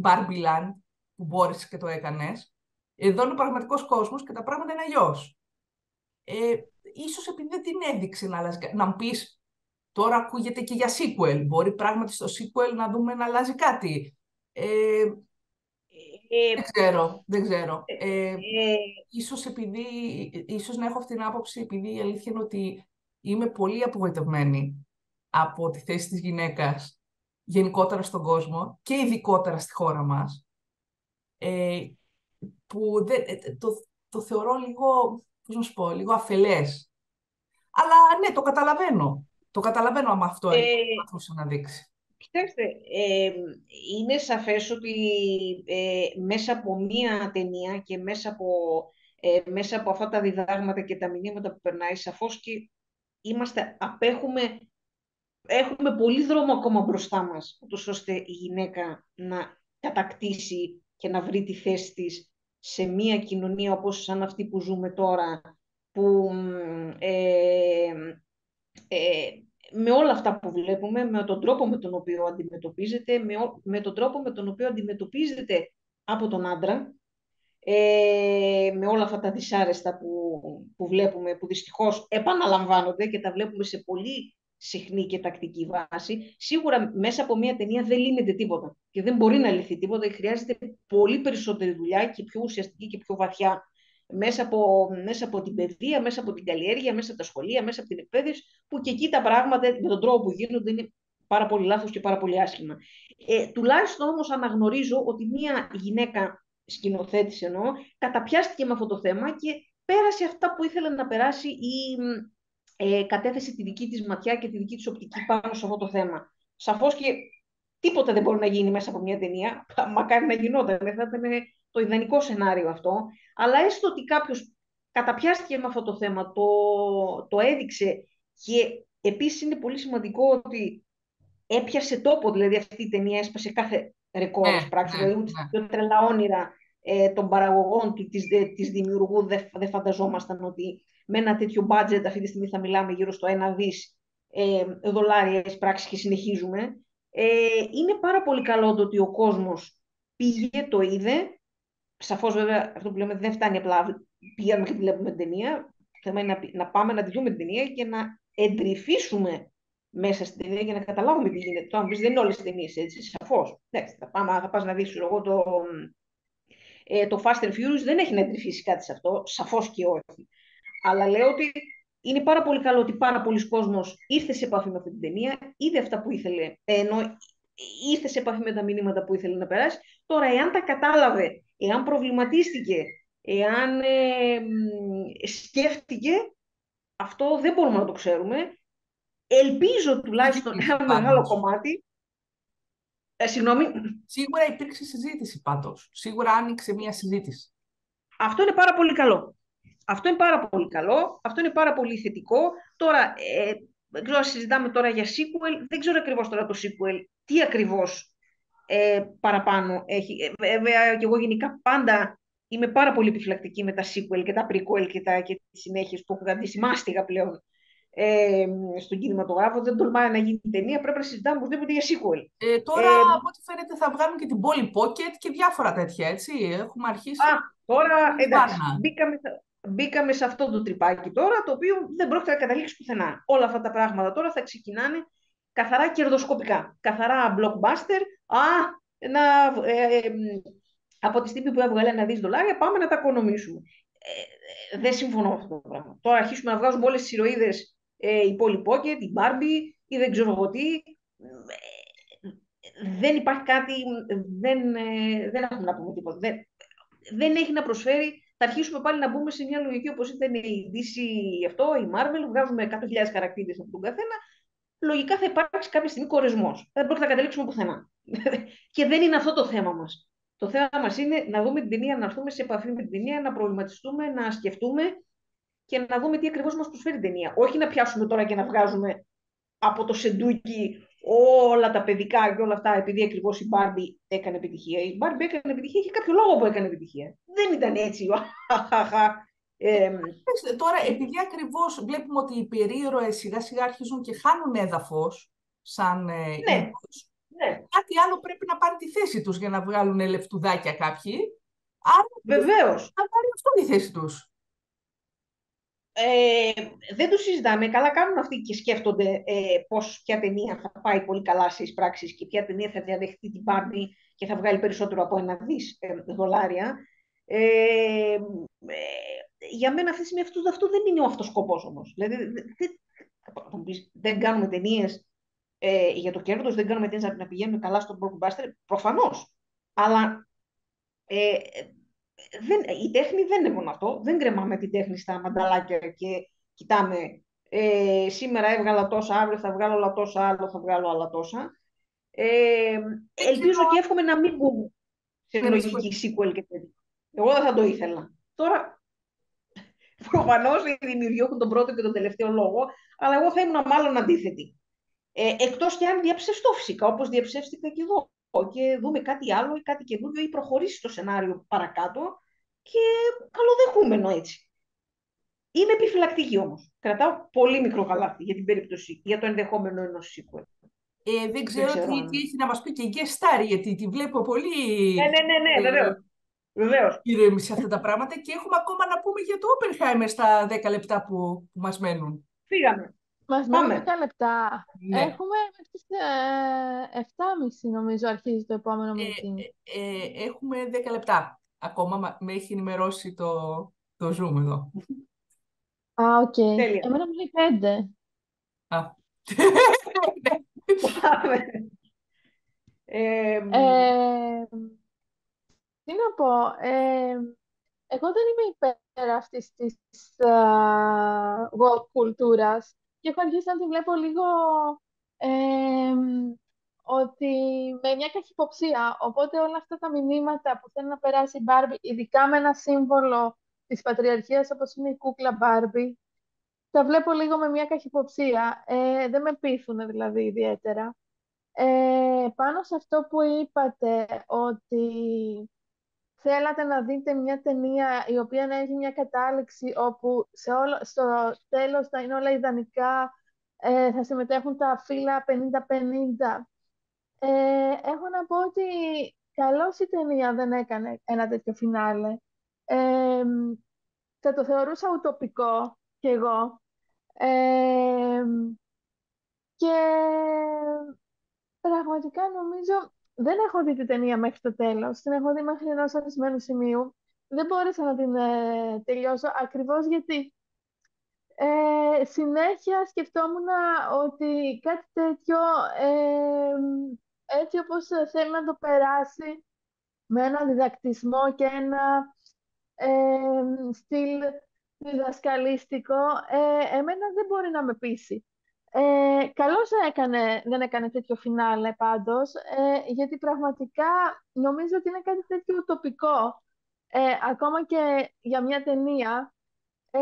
Barbie Land, που μπόρεσες και το έκανες. Εδώ είναι ο πραγματικός κόσμος και τα πράγματα είναι αλλιώς. Ίσως επειδή δεν την έδειξε να αλλάζει, να μου πεις, τώρα ακούγεται και για sequel. Μπορεί πράγματι στο sequel να δούμε να αλλάζει κάτι. Ε, Δεν ξέρω. ε, Ίσως να έχω αυτή την άποψη, επειδή η αλήθεια είναι ότι είμαι πολύ απογοητευμένη από τη θέση της γυναίκας γενικότερα στον κόσμο και ειδικότερα στη χώρα μας, που το θεωρώ λίγο, πώς να σου πω, λίγο αφελές. Αλλά ναι, το καταλαβαίνω. Το καταλαβαίνω άμα αυτό ε, προσπαθούσε να δείξει. Κοιτάξτε, είναι σαφές ότι μέσα από μία ταινία και μέσα από αυτά τα διδάγματα και τα μηνύματα που περνάει, σαφώς και έχουμε πολύ δρόμο ακόμα μπροστά μας, ούτως ώστε η γυναίκα να κατακτήσει και να βρει τη θέση της σε μία κοινωνία όπως σαν αυτή που ζούμε τώρα, που ε, με όλα αυτά που βλέπουμε, με τον τρόπο με τον οποίο αντιμετωπίζεται, με τον τρόπο με τον οποίο αντιμετωπίζεται από τον άντρα, με όλα αυτά τα δυσάρεστα που βλέπουμε, που δυστυχώς επαναλαμβάνονται και τα βλέπουμε σε πολύ συχνή και τακτική βάση, σίγουρα μέσα από μια ταινία δεν λύνεται τίποτα και δεν μπορεί να λυθεί τίποτα. Χρειάζεται πολύ περισσότερη δουλειά και πιο ουσιαστική και πιο βαθιά μέσα από την παιδεία, μέσα από την καλλιέργεια, μέσα από τα σχολεία, μέσα από την εκπαίδευση, που και εκεί τα πράγματα με τον τρόπο που γίνονται είναι πάρα πολύ λάθος και πάρα πολύ άσχημα. Τουλάχιστον όμως αναγνωρίζω ότι μια γυναίκα σκηνοθέτης εννοώ, καταπιάστηκε με αυτό το θέμα και πέρασε αυτά που ήθελε να περάσει ή κατέθεσε τη δική της ματιά και τη δική της οπτική πάνω σε αυτό το θέμα. Σαφώς και τίποτα δεν μπορεί να γίνει μέσα από μια ταινία, μακάρι να γινόταν, θα ήταν το ιδανικό σενάριο αυτό, αλλά έστω ότι κάποιος καταπιάστηκε με αυτό το θέμα, το έδειξε και επίσης είναι πολύ σημαντικό ότι έπιασε τόπο, δηλαδή αυτή η ταινία έσπασε κάθε ρεκόρ Ναι, εισπράξεων, ναι, δηλαδή ούτε ναι. πιο τρελά όνειρα των παραγωγών του, της δημιουργού δεν φανταζόμασταν ότι με ένα τέτοιο budget αυτή τη στιγμή θα μιλάμε γύρω στο 1 δις δολάρια εισπράξεις και συνεχίζουμε. Είναι πάρα πολύ καλό το ότι ο κόσμος πήγε, το είδε Σαφώς βέβαια αυτό που λέμε δεν φτάνει απλά πηγαίνουμε και τη βλέπουμε την ταινία. Το θέμα είναι να πάμε να τη δούμε την ταινία και να εντρυφήσουμε μέσα στην ταινία για να καταλάβουμε τι γίνεται. Τώρα, αν πεις, δεν είναι όλες τις ταινίες έτσι, σαφώς. Εντάξει, θα πας να δεις, εγώ το Fast and Furious δεν έχει να εντρυφήσει κάτι σε αυτό, σαφώς και όχι. Αλλά λέω ότι είναι πάρα πολύ καλό ότι πάρα πολλοί κόσμος ήρθε σε επαφή με αυτή την ταινία, είδε αυτά που ήθελε, ενώ ήρθε σε επαφή με τα μηνύματα που ήθελε να περάσει. Τώρα, εάν τα κατάλαβε, εάν προβληματίστηκε, εάν σκέφτηκε, αυτό δεν μπορούμε να το ξέρουμε. Ελπίζω τουλάχιστον Συζήτηση ένα μεγάλο πάντως. κομμάτι. Συγγνώμη, Σίγουρα υπήρξε συζήτηση πάντως. Σίγουρα άνοιξε μια συζήτηση. αυτό είναι πάρα πολύ καλό. Αυτό είναι πάρα πολύ καλό, αυτό είναι πάρα πολύ θετικό. Τώρα, δεν ξέρω αν συζητάμε τώρα για sequel, δεν ξέρω ακριβώς τώρα το sequel, τι ακριβώς παραπάνω έχει. Βέβαια, και εγώ γενικά πάντα είμαι πάρα πολύ επιφυλακτική με τα sequel και τα prequel και τις συνέχειες που έχουν κρατήσει μάστιγα πλέον στον κινηματογράφο. Δεν τολμάει να γίνει ταινία, πρέπει να συζητάμε οπωσδήποτε για sequel. Τώρα, από ό,τι φαίνεται, θα βγάλουν και την Polly Pocket και διάφορα τέτοια, έτσι. Έχουμε αρχίσει Τώρα την εντάξει, βάρνα. μπήκαμε σε αυτό το τρυπάκι τώρα, το οποίο δεν πρόκειται να καταλήξει πουθενά. Όλα αυτά τα πράγματα τώρα θα ξεκινάνε καθαρά κερδοσκοπικά, καθαρά blockbuster. Να, από τη στιγμή που έβγαλε $1 δις, πάμε να τα οικονομήσουμε. Δεν συμφωνώ με αυτό το πράγμα. Τώρα αρχίσουμε να βγάζουμε όλες τις ηρωίδες, η Polly Pocket, η Barbie ή δεν ξέρω εγώ τι. Δεν υπάρχει κάτι, δεν έχουμε να πούμε τίποτα. Δεν έχει να προσφέρει. Θα αρχίσουμε πάλι να μπούμε σε μια λογική όπως ήταν η DC αυτό, η Marvel, βγάζουμε 100.000 χαρακτήρες από τον καθένα. Λογικά θα υπάρξει κάποια στιγμή κορεσμός. Δεν πρόκειται να καταλήξουμε πουθενά. Και δεν είναι αυτό το θέμα μας. Το θέμα μας είναι να δούμε την ταινία, να έρθουμε σε επαφή με την ταινία, να προβληματιστούμε, να σκεφτούμε και να δούμε τι ακριβώς μας προσφέρει την ταινία. Όχι να πιάσουμε τώρα και να βγάζουμε από το σεντούκι όλα τα παιδικά και όλα αυτά, επειδή ακριβώς η Barbie έκανε επιτυχία. Η Barbie έκανε επιτυχία, είχε κάποιο λόγο που έκανε επιτυχία. Δεν ήταν έτσι. Τώρα, επειδή ακριβώς βλέπουμε ότι οι περίρωες σιγά σιγά αρχίζουν και χάνουν έδαφος σαν Ναι, είδος, ναι, κάτι άλλο πρέπει να πάρει τη θέση τους για να βγάλουν λεφτουδάκια κάποιοι. Άρα βεβαίως. θα πάρει αυτό τη θέση τους. Δεν το συζητάμε. Καλά κάνουν αυτοί και σκέφτονται ποια ταινία θα πάει πολύ καλά στις πράξεις και ποια ταινία θα διαδεχτεί την Barbie και θα βγάλει περισσότερο από $1 δις. Ε, για μένα αυτή τη στιγμή αυτό δεν είναι ο αυτός σκοπός όμως. Δηλαδή, δεν κάνουμε ταινίε για το κέρδος, δεν κάνουμε ταινίες να πηγαίνουν καλά στον blockbuster, προφανώς. Αλλά ε, η τέχνη δεν είναι μόνο αυτό. Δεν κρεμάμε την τέχνη στα μανταλάκια και κοιτάμε σήμερα έβγαλα τόσα, αύριο θα βγάλω άλλα τόσα, άλλο θα βγάλω άλλα τόσα. Ε, Δεν ξέρω. Ελπίζω και εύχομαι να μην μπούμε σε Ναι, με συγχωρείτε. λογική sequel και τέτοια. Εγώ δεν θα το ήθελα. Τώρα, προφανώς οι δημιουργοί έχουν τον πρώτο και τον τελευταίο λόγο, αλλά εγώ θα ήμουν μάλλον αντίθετη. Εκτός και αν διαψευστώ φυσικά, όπως διαψεύστηκα και εδώ και δούμε κάτι άλλο ή κάτι καινούριο ή προχωρήσει το σενάριο παρακάτω και καλοδεχούμενο έτσι. Είμαι επιφυλακτική όμως. Κρατάω πολύ μικρό καλάθι για την περίπτωση, για το ενδεχόμενο ενός sequel. Δεν Δεν ξέρω ξέρω τι αν... έχει να μας πει και guest star, γιατί τη βλέπω πολύ Ναι, ε, βεβαίως. Βεβαίως. ήρεμη σε αυτά τα πράγματα και έχουμε ακόμα να πούμε για το Oppenheimer στα 10 λεπτά που μας μένουν. Φύγαμε. Μας μένουν Πάμε. 10 λεπτά. Ναι. Έχουμε μέχρι τις 7.30 νομίζω αρχίζει το επόμενο Ε, meeting. Έχουμε 10 λεπτά. Ακόμα με έχει ενημερώσει το Zoom εδώ. Α, οκ. Τέλεια. Εμένα μου λέει 5. Α. Πάμε. Ε, Ε, τι να πω. Εγώ δεν είμαι υπέρ αυτής της woke κουλτούρας και έχω αρχίσει να τη βλέπω λίγο ότι με μια καχυποψία. Οπότε όλα αυτά τα μηνύματα που θέλει να περάσει η Barbie, ειδικά με ένα σύμβολο της πατριαρχίας όπως είναι η κούκλα Barbie, τα βλέπω λίγο με μια καχυποψία. Δεν με πείθουν δηλαδή ιδιαίτερα. Πάνω σε αυτό που είπατε ότι θέλατε να δείτε μια ταινία η οποία να έχει μια κατάληξη όπου στο τέλος θα είναι όλα ιδανικά, θα συμμετέχουν τα φύλλα 50-50. Έχω να πω ότι καλώς η ταινία δεν έκανε ένα τέτοιο φινάλε. Ε, θα το θεωρούσα ουτοπικό κι εγώ. Ε, και πραγματικά νομίζω δεν έχω δει την ταινία μέχρι το τέλος. Την έχω δει μέχρι ενός ορισμένου σημείου. Δεν μπόρεσα να την τελειώσω ακριβώς γιατί συνέχεια σκεφτόμουν ότι κάτι τέτοιο έτσι όπως θέλει να το περάσει με ένα διδακτισμό και ένα στυλ διδασκαλίστικο, εμένα δεν μπορεί να με πείσει. Καλώς δεν έκανε τέτοιο φινάλε πάντως, γιατί πραγματικά νομίζω ότι είναι κάτι τέτοιο ουτοπικό, ακόμα και για μια ταινία. Ε,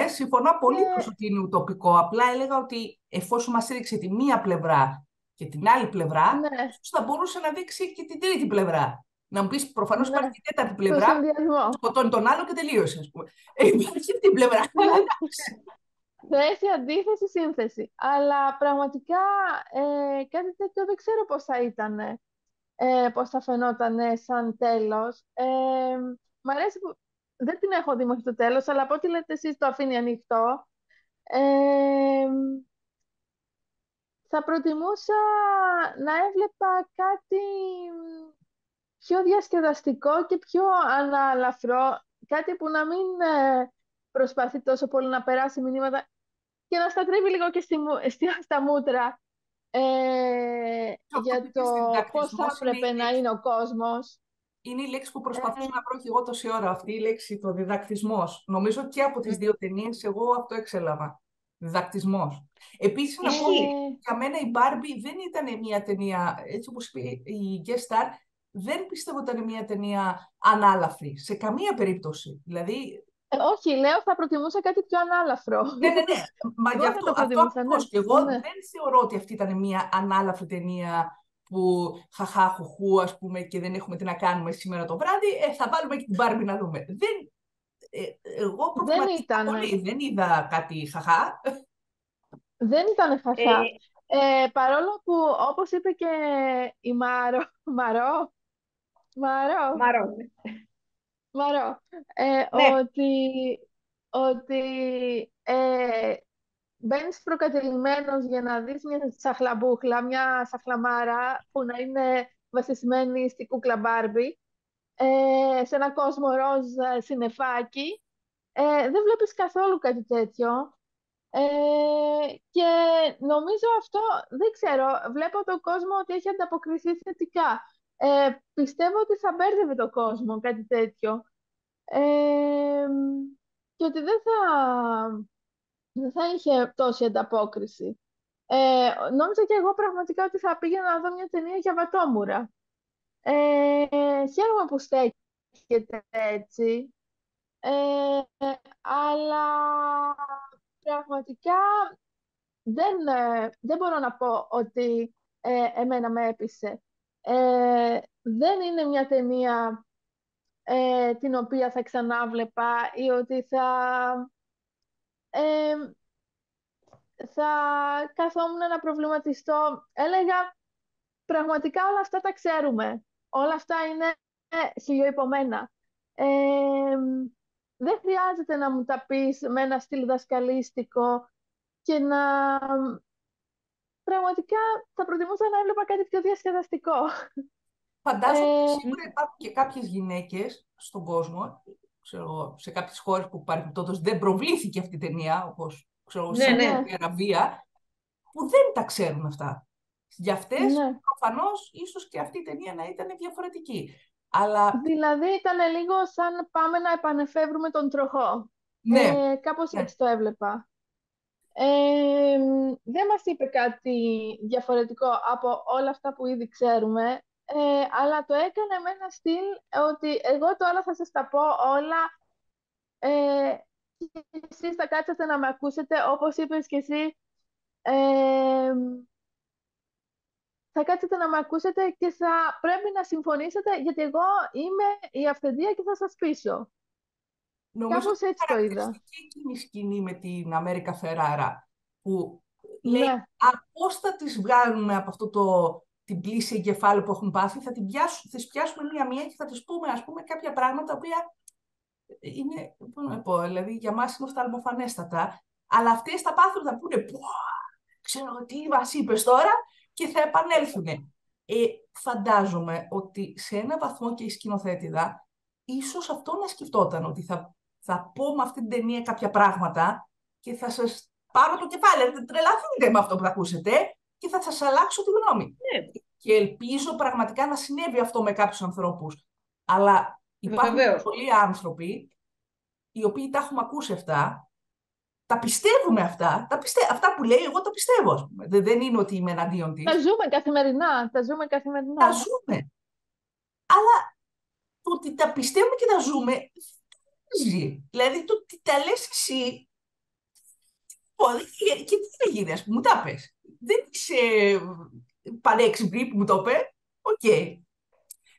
Συμφωνώ απολύτως και, ότι είναι ουτοπικό. Απλά έλεγα ότι εφόσον μας έδειξε τη μία πλευρά και την άλλη πλευρά, ναι, ίσως θα μπορούσε να δείξει και την τρίτη πλευρά. Να μου πεις, προφανώς υπάρχει ναι, και η τέταρτη το πλευρά, συνδυασμό. σκοτώνει τον άλλο και τελείωσε, ας πούμε. Υπάρχει αυτή η πλευρά. Ναι, θέση, αντίθεση, σύνθεση. Αλλά πραγματικά κάτι τέτοιο δεν ξέρω πώς θα ήταν, πώς θα φαινόταν σαν τέλος. Μ' αρέσει που δεν την έχω δει μέχρι το τέλος, αλλά από ό,τι λέτε εσείς το αφήνει ανοιχτό. Ε, θα προτιμούσα να έβλεπα κάτι πιο διασκεδαστικό και πιο αναλαφρό, κάτι που να μην προσπαθεί τόσο πολύ να περάσει μηνύματα και να στα τρίβει λίγο και στα μούτρα Αυτό για που το είπες, πώς θα διδακτισμός έπρεπε να είναι ο κόσμος. είναι η λέξη που Ε, προσπαθούσα να βρω και εγώ τόση ώρα. Αυτή η λέξη, το διδακτισμός. Νομίζω και από τις δύο ταινίες εγώ αυτό εξέλαβα. Διδακτισμός. Επίσης να πω ότι Ισχύει. ε, για μένα η Barbie δεν ήταν μια ταινία, έτσι όπως είπε η guest star, δεν πιστεύω ότι ήταν μια ταινία ανάλαφρη. Σε καμία περίπτωση. Δηλαδή, όχι, λέω θα προτιμούσα κάτι πιο ανάλαφρο. ναι, ναι, ναι. Μα γι' Εγώ θα αυτό, το αυτό προτιμούσα, ναι. ακριβώς. Και εγώ Ναι. δεν θεωρώ ότι αυτή ήταν μια ανάλαφρη ταινία που χαχά, χουχού, ας πούμε, και δεν έχουμε τι να κάνουμε σήμερα το βράδυ. Θα βάλουμε και την Barbie να δούμε. Εγώ Δεν προβληματίστηκα ήταν. πολύ. Δεν είδα κάτι χαχά. Δεν ήταν χαχά. Ε, Παρόλο που, όπως είπε και η Μαρό, Μαρό, Μαρό. Μαρό, Ναι, ότι μπαίνεις προκατελημένος για να δεις μια σαχλαμπούχλα, μια σαχλαμάρα που να είναι βασισμένη στη κούκλα Μπάρμπι, σε ένα κόσμο ροζ συννεφάκι. Δεν βλέπεις καθόλου κάτι τέτοιο. Ε, και νομίζω αυτό, δεν ξέρω, βλέπω τον κόσμο ότι έχει ανταποκριθεί θετικά. Πιστεύω ότι θα μπέρδευε τον κόσμο κάτι τέτοιο. Ε, και ότι δεν θα είχε τόση ανταπόκριση. Νόμιζα και εγώ πραγματικά ότι θα πήγαινα να δω μια ταινία για βατόμουρα. Χαίρομαι που στέκεται έτσι. Ε, αλλά πραγματικά δεν μπορώ να πω ότι εμένα με έπεισε. Δεν είναι μια ταινία την οποία θα ξανάβλεπα ή ότι ε, θα καθόμουν να προβληματιστώ. Έλεγα, πραγματικά όλα αυτά τα ξέρουμε. Όλα αυτά είναι χιλιοϊπωμένα. Ε, δεν χρειάζεται να μου τα πεις με ένα στυλ δασκαλίστικο και να πραγματικά θα προτιμούσα να έβλεπα κάτι πιο διασκεδαστικό. Φαντάζομαι ότι Ε, σίγουρα υπάρχουν και κάποιες γυναίκες στον κόσμο, ξέρω, εγώ, σε κάποιες χώρες που παρεμπιπτόντως δεν προβλήθηκε αυτή η ταινία, όπως ξέρω, εγώ, ναι, ναι. Σαουδική ναι, Αραβία, που δεν τα ξέρουν αυτά. Για αυτές, ναι. προφανώς, ίσως και αυτή η ταινία να ήταν διαφορετική. Αλλά, Δηλαδή ήταν λίγο σαν πάμε να επανεφεύρουμε τον τροχό. ναι, Κάπως ναι. έτσι το έβλεπα. Δεν μας είπε κάτι διαφορετικό από όλα αυτά που ήδη ξέρουμε, αλλά το έκανε με ένα στυλ ότι εγώ τώρα θα σας τα πω όλα και εσείς θα κάτσετε να με ακούσετε, όπως είπες και εσύ, ε, θα κάτσετε να με ακούσετε και θα πρέπει να συμφωνήσετε γιατί εγώ είμαι η αυθεντία και θα σας πείσω. Νομίζω Κάπως ότι είναι έτσι το είδα. χαρακτηριστική εκείνη η σκηνή με την Αμέρικα Φεράρα, που λέει, Ναι, πώς θα τις βγάλουμε από αυτό την πλήση εγκεφάλου που έχουν πάθει, θα τις πιάσουμε μία-μία και θα τους πούμε, ας πούμε, κάποια πράγματα τα οποία είναι, πώς να πω, δηλαδή για μας είναι οφθαλμοφανέστατα, αλλά αυτές θα πάθουν, θα πούνε, ξέρω τι μας είπες τώρα και θα επανέλθουν. Φαντάζομαι ότι σε ένα βαθμό και η σκηνοθέτηδα ίσως αυτό να σκεφτόταν, ότι θα πω με αυτή την ταινία κάποια πράγματα και θα σας πάρω το κεφάλι, θα τρελαθείτε με αυτό που θα ακούσετε και θα σας αλλάξω τη γνώμη. Και ελπίζω πραγματικά να συνέβη αυτό με κάποιους ανθρώπους. Αλλά υπάρχουν πολλοί άνθρωποι οι οποίοι τα έχουμε ακούσει αυτά, τα πιστεύουμε αυτά, αυτά που λέει εγώ τα πιστεύω. Δεν είναι ότι είμαι εναντίον της. Τα ζούμε καθημερινά. Τα ζούμε. Αλλά το ότι τα πιστεύουμε και τα ζούμε, δηλαδή το ότι τα λες εσύ, και τι έγινε, ας πούμε, μου τα πες. Δεν είσαι πανέξυπνη που μου το είπε. Οκ.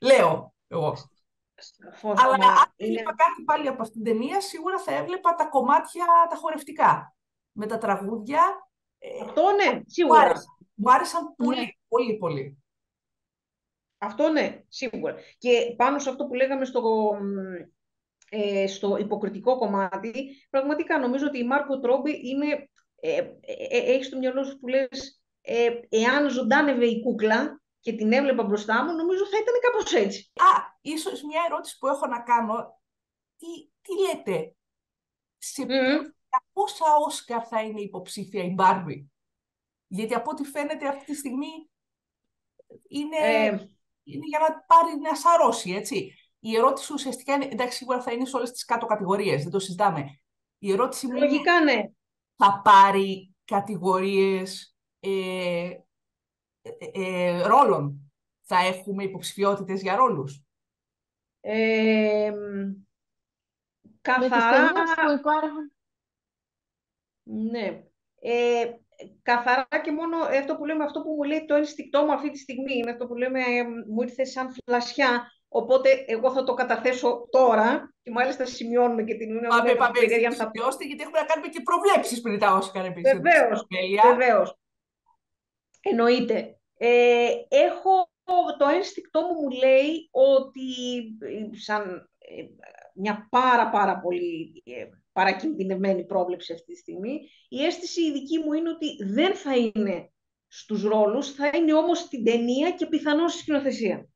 Λέω εγώ. Αλλά αν έβλεπα κάτι πάλι από αυτήν την ταινία, σίγουρα θα έβλεπα τα κομμάτια τα χορευτικά. Με τα τραγούδια. Αυτό ναι, σίγουρα. Μου άρεσαν πολύ, πολύ, πολύ. Αυτό ναι, σίγουρα. Και πάνω σε αυτό που λέγαμε στο υποκριτικό κομμάτι, πραγματικά νομίζω ότι η Μάργκοτ Ρόμπι είναι, έχει στο μυαλό σου που λες, εάν ζωντάνευε η κούκλα και την έβλεπα μπροστά μου, νομίζω θα ήταν κάπως έτσι. Ίσως μια ερώτηση που έχω να κάνω, τι λέτε, σε πόσα Όσκαρ θα είναι υποψήφια η Μπάρμπι? Γιατί από ό,τι φαίνεται αυτή τη στιγμή είναι για να πάρει να σαρώσει, έτσι. Η ερώτηση ουσιαστικά είναι, εντάξει, σίγουρα θα είναι σε όλες τις κάτω κατηγορίες, δεν το συζητάμε. Η ερώτηση μου λογικά είναι, ναι. Θα πάρει κατηγορίες ρόλων? Θα έχουμε υποψηφιότητες για ρόλους? Καθαρά... Με τις που υπάρχουν. Ναι. Καθαρά και μόνο αυτό που λέμε, αυτό που μου λέει το ένστικτό μου αυτή τη στιγμή, είναι αυτό που λέμε, μου ήρθε σαν φλασιά, οπότε εγώ θα το καταθέσω τώρα και μάλιστα σημειώνουμε και την Πάμε, σημειώστε, γιατί έχουμε να κάνουμε και προβλέψεις πριν τα Όσκαρ επίσης. Βεβαίως. Εννοείται. Το ένστικτό μου λέει ότι σαν μια πάρα πολύ παρακινδυνευμένη πρόβλεψη αυτή τη στιγμή, η αίσθηση η δική μου είναι ότι δεν θα είναι στους ρόλους, θα είναι όμως στην ταινία και πιθανώς στη σκηνοθεσία.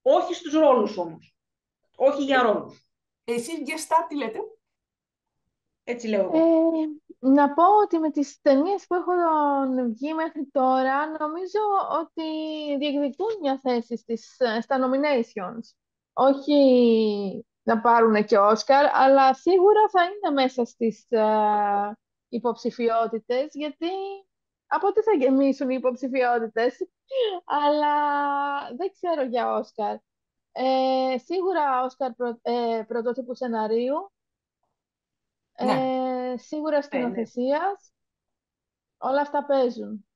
Όχι στους ρόλους όμως. Όχι για ρόλους. Εσείς guest star τι λέτε? Έτσι λέω εγώ. Να πω ότι με τις ταινίες που έχω βγει μέχρι τώρα, νομίζω ότι διεκδικούν μια θέση στα nominations. Όχι να πάρουν και Όσκαρ, αλλά σίγουρα θα είναι μέσα στις υποψηφιότητες, γιατί από ό,τι θα γεμίσουν οι υποψηφιότητες, αλλά δεν ξέρω για Όσκαρ. Σίγουρα Όσκαρ πρωτότυπου σεναρίου, σίγουρα σκηνοθεσίας, όλα αυτά παίζουν.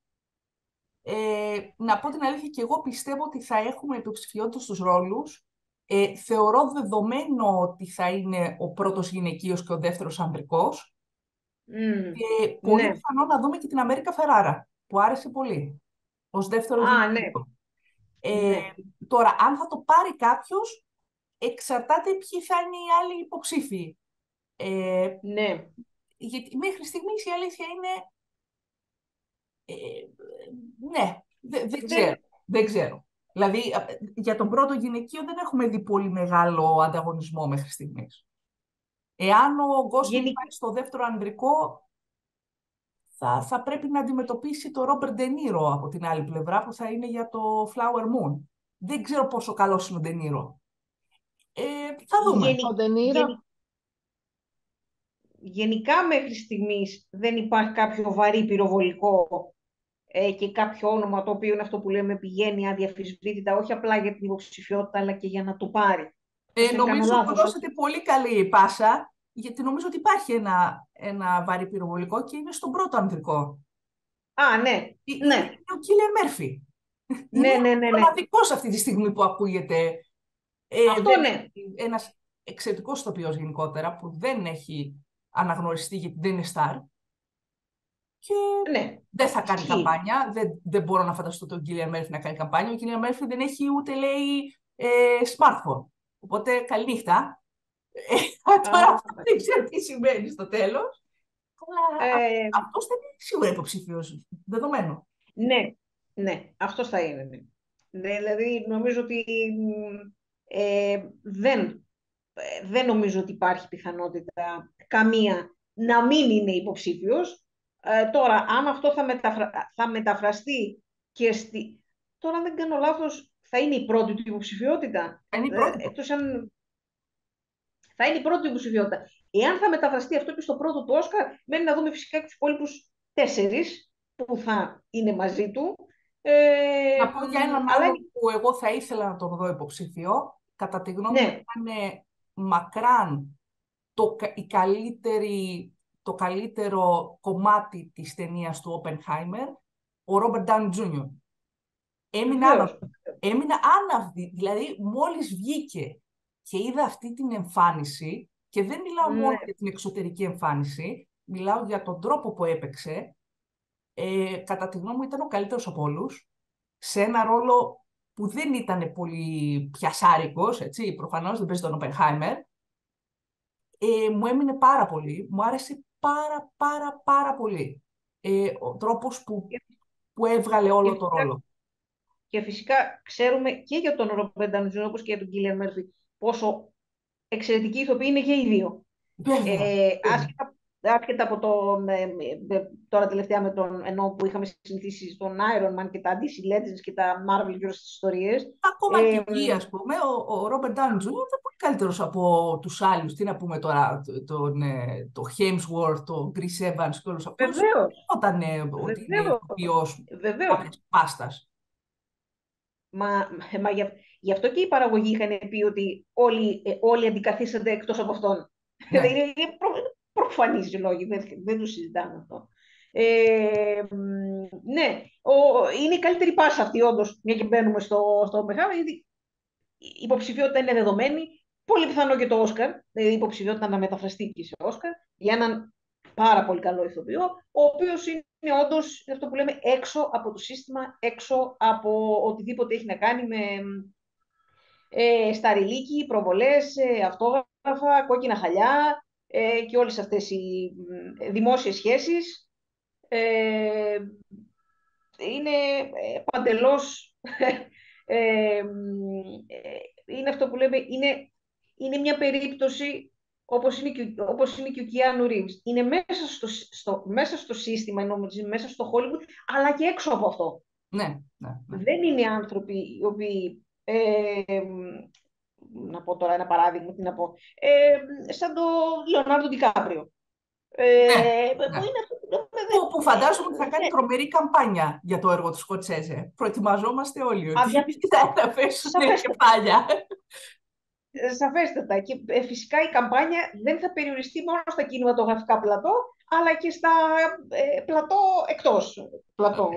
Να πω την αλήθεια, και εγώ πιστεύω ότι θα έχουμε υποψηφιότητες στους ρόλους. Θεωρώ δεδομένο ότι θα είναι ο πρώτος γυναικείος και ο δεύτερος ανδρικός. Και πολύ πιθανό να δούμε και την Αμέρικα Φεράρα, που άρεσε πολύ, ως δεύτερος γυναικείο. Τώρα, αν θα το πάρει κάποιος, εξαρτάται ποιοι θα είναι οι άλλοι υποψήφοι. Γιατί μέχρι στιγμής η αλήθεια είναι... δεν ξέρω. Δηλαδή, για τον πρώτο γυναικείο δεν έχουμε δει πολύ μεγάλο ανταγωνισμό μέχρι στιγμής. Εάν ο Γκόσλινγκ πάει στο δεύτερο ανδρικό, θα πρέπει να αντιμετωπίσει το Ρόμπερτ Ντενίρο από την άλλη πλευρά, που θα είναι για το Flower Moon. Δεν ξέρω πόσο καλός είναι ο Ντενίρο. Θα δούμε. Γενικά μέχρι στιγμής δεν υπάρχει κάποιο βαρύ πυροβολικό και κάποιο όνομα το οποίο είναι αυτό που λέμε πηγαίνει αδιαφυσβήτητα, όχι απλά για την υποψηφιότητα αλλά και για να το πάρει. Νομίζω ότι δώσατε πολύ καλή πάσα, γιατί νομίζω ότι υπάρχει ένα βαρύ πυροβολικό και είναι στον πρώτο ανδρικό. Ναι. Είναι ο Κίλιαν Μέρφι. Ναι. Είναι μοναδικός αυτή τη στιγμή που ακούγεται. Αυτό ναι. Ένας εξαιρετικός ηθοποιός γενικότερα, που δεν έχει αναγνωριστεί γιατί δεν είναι στάρ. και Ναι, δεν θα κάνει ισχύει. καμπάνια. Δεν μπορώ να φανταστώ τον Κίλιαν Μέρφυ να κάνει καμπάνια. Ο Κίλιαν Μέρφυ δεν έχει ούτε, λέει, smartphone. Οπότε, καληνύχτα. Τώρα Α, αυτό δεν ξέρω τι σημαίνει στο τέλος. Αλλά ε, αυτός δεν είναι σίγουρα υποψήφιος, δεδομένο. ναι, ναι, αυτός θα είναι. Ναι. Ναι, δηλαδή, νομίζω ότι δεν νομίζω ότι υπάρχει πιθανότητα καμία να μην είναι υποψήφιος. Τώρα, αν αυτό θα μεταφραστεί και στη... Τώρα, αν δεν κάνω λάθος, θα είναι η πρώτη του υποψηφιότητα. Είναι η πρώτη. Εκτός αν θα είναι η πρώτη του υποψηφιότητα. Εάν θα μεταφραστεί αυτό και στο πρώτο του Όσκαρ, μένει να δούμε φυσικά και τους υπόλοιπους 4 που θα είναι μαζί του. Να πω για έναν Αλλά άλλο που εγώ θα ήθελα να τον δω υποψήφιο. Κατά τη γνώμη μου ναι, ήταν μακράν το καλύτερο κομμάτι της ταινίας του Oppenheimer, ο Ρόμπερτ Ντάουνι Τζούνιορ. βεβαίως. Έμεινα άναυδη, δηλαδή μόλις βγήκε και είδα αυτή την εμφάνιση, και δεν μιλάω μόνο Ναι, για την εξωτερική εμφάνιση, μιλάω για τον τρόπο που έπαιξε. Κατά τη γνώμη μου ήταν ο καλύτερος από όλους, σε ένα ρόλο που δεν ήταν πολύ πιασάρικος, έτσι, προφανώς δεν παίζει τον Οπενχάιμερ. Μου έμεινε πάρα πολύ, μου άρεσε πάρα πολύ ο τρόπος που έβγαλε και όλο το φυσικά, ρόλο. και φυσικά ξέρουμε και για τον Ρόμπερτ Ντάουνι Τζούνιορ όπως και για τον Κίλιαν Μέρφυ πόσο εξαιρετικοί ηθοποιοί είναι και οι δύο. Βέβαια. Άσχετα από τώρα τελευταία με τον ενώ που είχαμε συνηθίσει στον Iron Man και τα DC Legends και τα Marvel γύρω στις ιστορίες. Ακόμα και εκεί, ας πούμε, ο Ρόμπερτ Ντάουνι Τζούνιορ ήταν πολύ καλύτερος από τους άλλους. Τι να πούμε τώρα, το Hemsworth, το Chris Evans και όλους αυτούς. Βεβαίως, Όταν ότι είναι βεβαίως, ηθοποιός βεβαίως. κάποιας πάστας. Μα γι' αυτό και οι παραγωγοί είχαν πει ότι όλοι αντικαθίστανται εκτός από αυτόν. Ναι. Είναι προφανής οι λόγοι, δεν το συζητάμε αυτό. Ναι, είναι η καλύτερη πάσα αυτή όντως, μια και μπαίνουμε στο μεγάλο, γιατί η υποψηφιότητα είναι δεδομένη, πολύ πιθανό και το Όσκαρ, δηλαδή η υποψηφιότητα να μεταφραστεί και σε Όσκαρ, για έναν πάρα πολύ καλό ηθοποιό, ο οποίος είναι όντως αυτό που λέμε έξω από το σύστημα, έξω από οτιδήποτε έχει να κάνει με σταριλίκι, προβολές, αυτόγραφα, κόκκινα χαλιά και όλες αυτές οι δημόσιες σχέσεις. Είναι παντελώς είναι αυτό που λέμε, είναι μια περίπτωση όπως είναι και ο Κιάνου Ρίβς. Είναι μέσα στο σύστημα, μέσα στο Hollywood, αλλά και έξω από αυτό. Ναι. Δεν είναι άνθρωποι οι οποίοι, να πω τώρα ένα παράδειγμα, τι να πω, σαν το Λεωνάρντο Ντικάπριο. Ναι. Που είναι αυτό Που φαντάζομαι ότι θα κάνει τρομερή καμπάνια για το έργο του Σκοτσέζε. Προετοιμαζόμαστε όλοι ότι θα πέσουν κεφάλια. Σαφέστατα. Και φυσικά η καμπάνια δεν θα περιοριστεί μόνο στα κινηματογραφικά πλατό, αλλά και στα πλατό εκτός πλατό.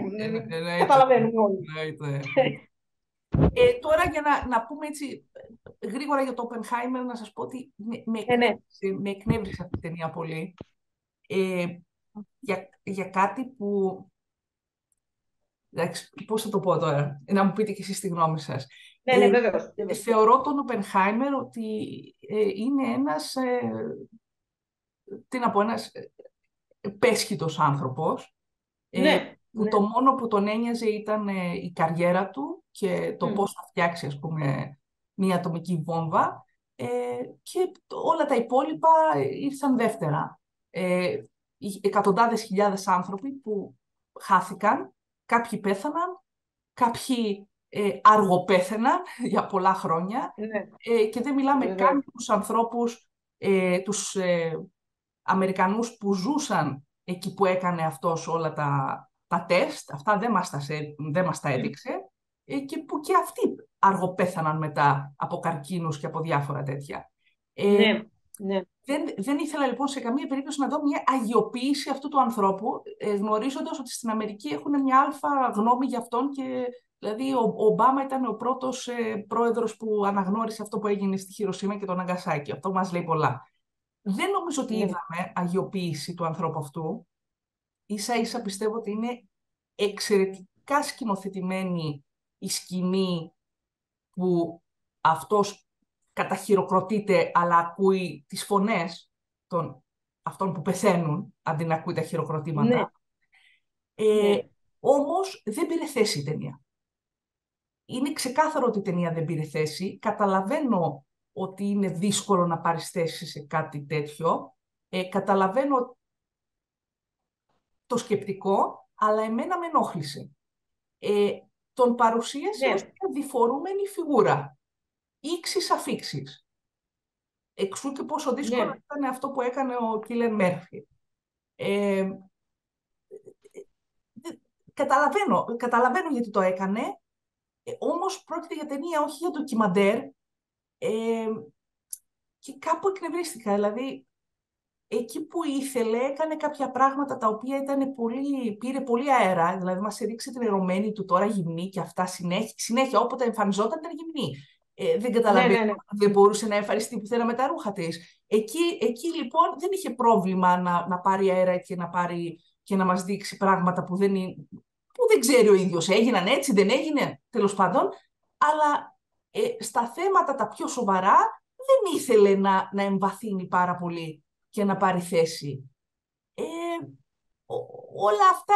Καταλαβαίνουμε όλοι. Τώρα για να πούμε έτσι γρήγορα για το Oppenheimer, να σας πω ότι με εκνεύρισε αυτή η ταινία πολύ. Για κάτι που... Εντάξει, πώς θα το πω τώρα, να μου πείτε και εσείς τη γνώμη σας. Ναι, βεβαίως. Θεωρώ τον Οπενχάιμερ ότι είναι ένας, ένας πέσχυτος άνθρωπος, που το μόνο που τον ένοιαζε ήταν η καριέρα του και το πώς θα φτιάξει, ας πούμε, μια ατομική βόμβα, και όλα τα υπόλοιπα ήρθαν δεύτερα. Εκατοντάδες χιλιάδες άνθρωποι που χάθηκαν, κάποιοι πέθαναν, κάποιοι αργοπέθαιναν για πολλά χρόνια, και δεν μιλάμε καν για τους ανθρώπους, τους Αμερικανούς που ζούσαν εκεί που έκανε αυτός όλα τα τεστ, αυτά δεν μας τα έδειξε, και που και αυτοί αργοπέθαναν μετά από καρκίνους και από διάφορα τέτοια. Ναι. Δεν ήθελα λοιπόν σε καμία περίπτωση να δω μια αγιοποίηση αυτού του ανθρώπου, γνωρίζοντας ότι στην Αμερική έχουν μια αλφα γνώμη για αυτόν, και δηλαδή ο Ομπάμα ήταν ο πρώτος πρόεδρος που αναγνώρισε αυτό που έγινε στη Χιροσίμα και τον Ναγκασάκι. Αυτό μας λέει πολλά. Δεν νομίζω ότι είδαμε αγιοποίηση του ανθρώπου αυτού. ίσα-ίσα πιστεύω ότι είναι εξαιρετικά σκηνοθετημένη η σκηνή που αυτός καταχειροκροτείται, αλλά ακούει τις φωνές των αυτών που πεθαίνουν, αντί να ακούει τα χειροκροτήματα. Ναι, ναι, Όμως δεν πήρε θέση η ταινία. Είναι ξεκάθαρο ότι η ταινία δεν πήρε θέση. Καταλαβαίνω ότι είναι δύσκολο να πάρεις θέση σε κάτι τέτοιο. Καταλαβαίνω το σκεπτικό, αλλά εμένα με ενόχλησε. Τον παρουσίασε ως ναι, μια διφορούμενη φιγούρα. Ήξεις αφήξεις. Εξού και πόσο δύσκολο ναι, ήταν αυτό που έκανε ο Κίλιαν Μέρφυ. Ε, καταλαβαίνω γιατί το έκανε, όμως πρόκειται για ταινία, όχι για ντοκιμαντέρ, και κάπου εκνευρίστηκα. Δηλαδή, εκεί που ήθελε, έκανε κάποια πράγματα τα οποία πήρε πολύ αέρα. Δηλαδή, μας έδειξε την ερωμένη του τώρα γυμνή και αυτά συνέχεια όποτε εμφανιζόταν ήταν γυμνή. Δεν ναι, καταλαβαίνω, ναι, ναι. δεν μπορούσε να εμφανιστεί πουθενά με τα ρούχα της. Εκεί λοιπόν δεν είχε πρόβλημα να πάρει αέρα και να μας δείξει πράγματα που δεν ξέρει ο ίδιος. Έγιναν έτσι, δεν έγινε, τέλος πάντων. Αλλά στα θέματα τα πιο σοβαρά δεν ήθελε να εμβαθύνει πάρα πολύ και να πάρει θέση. Ε, Όλα αυτά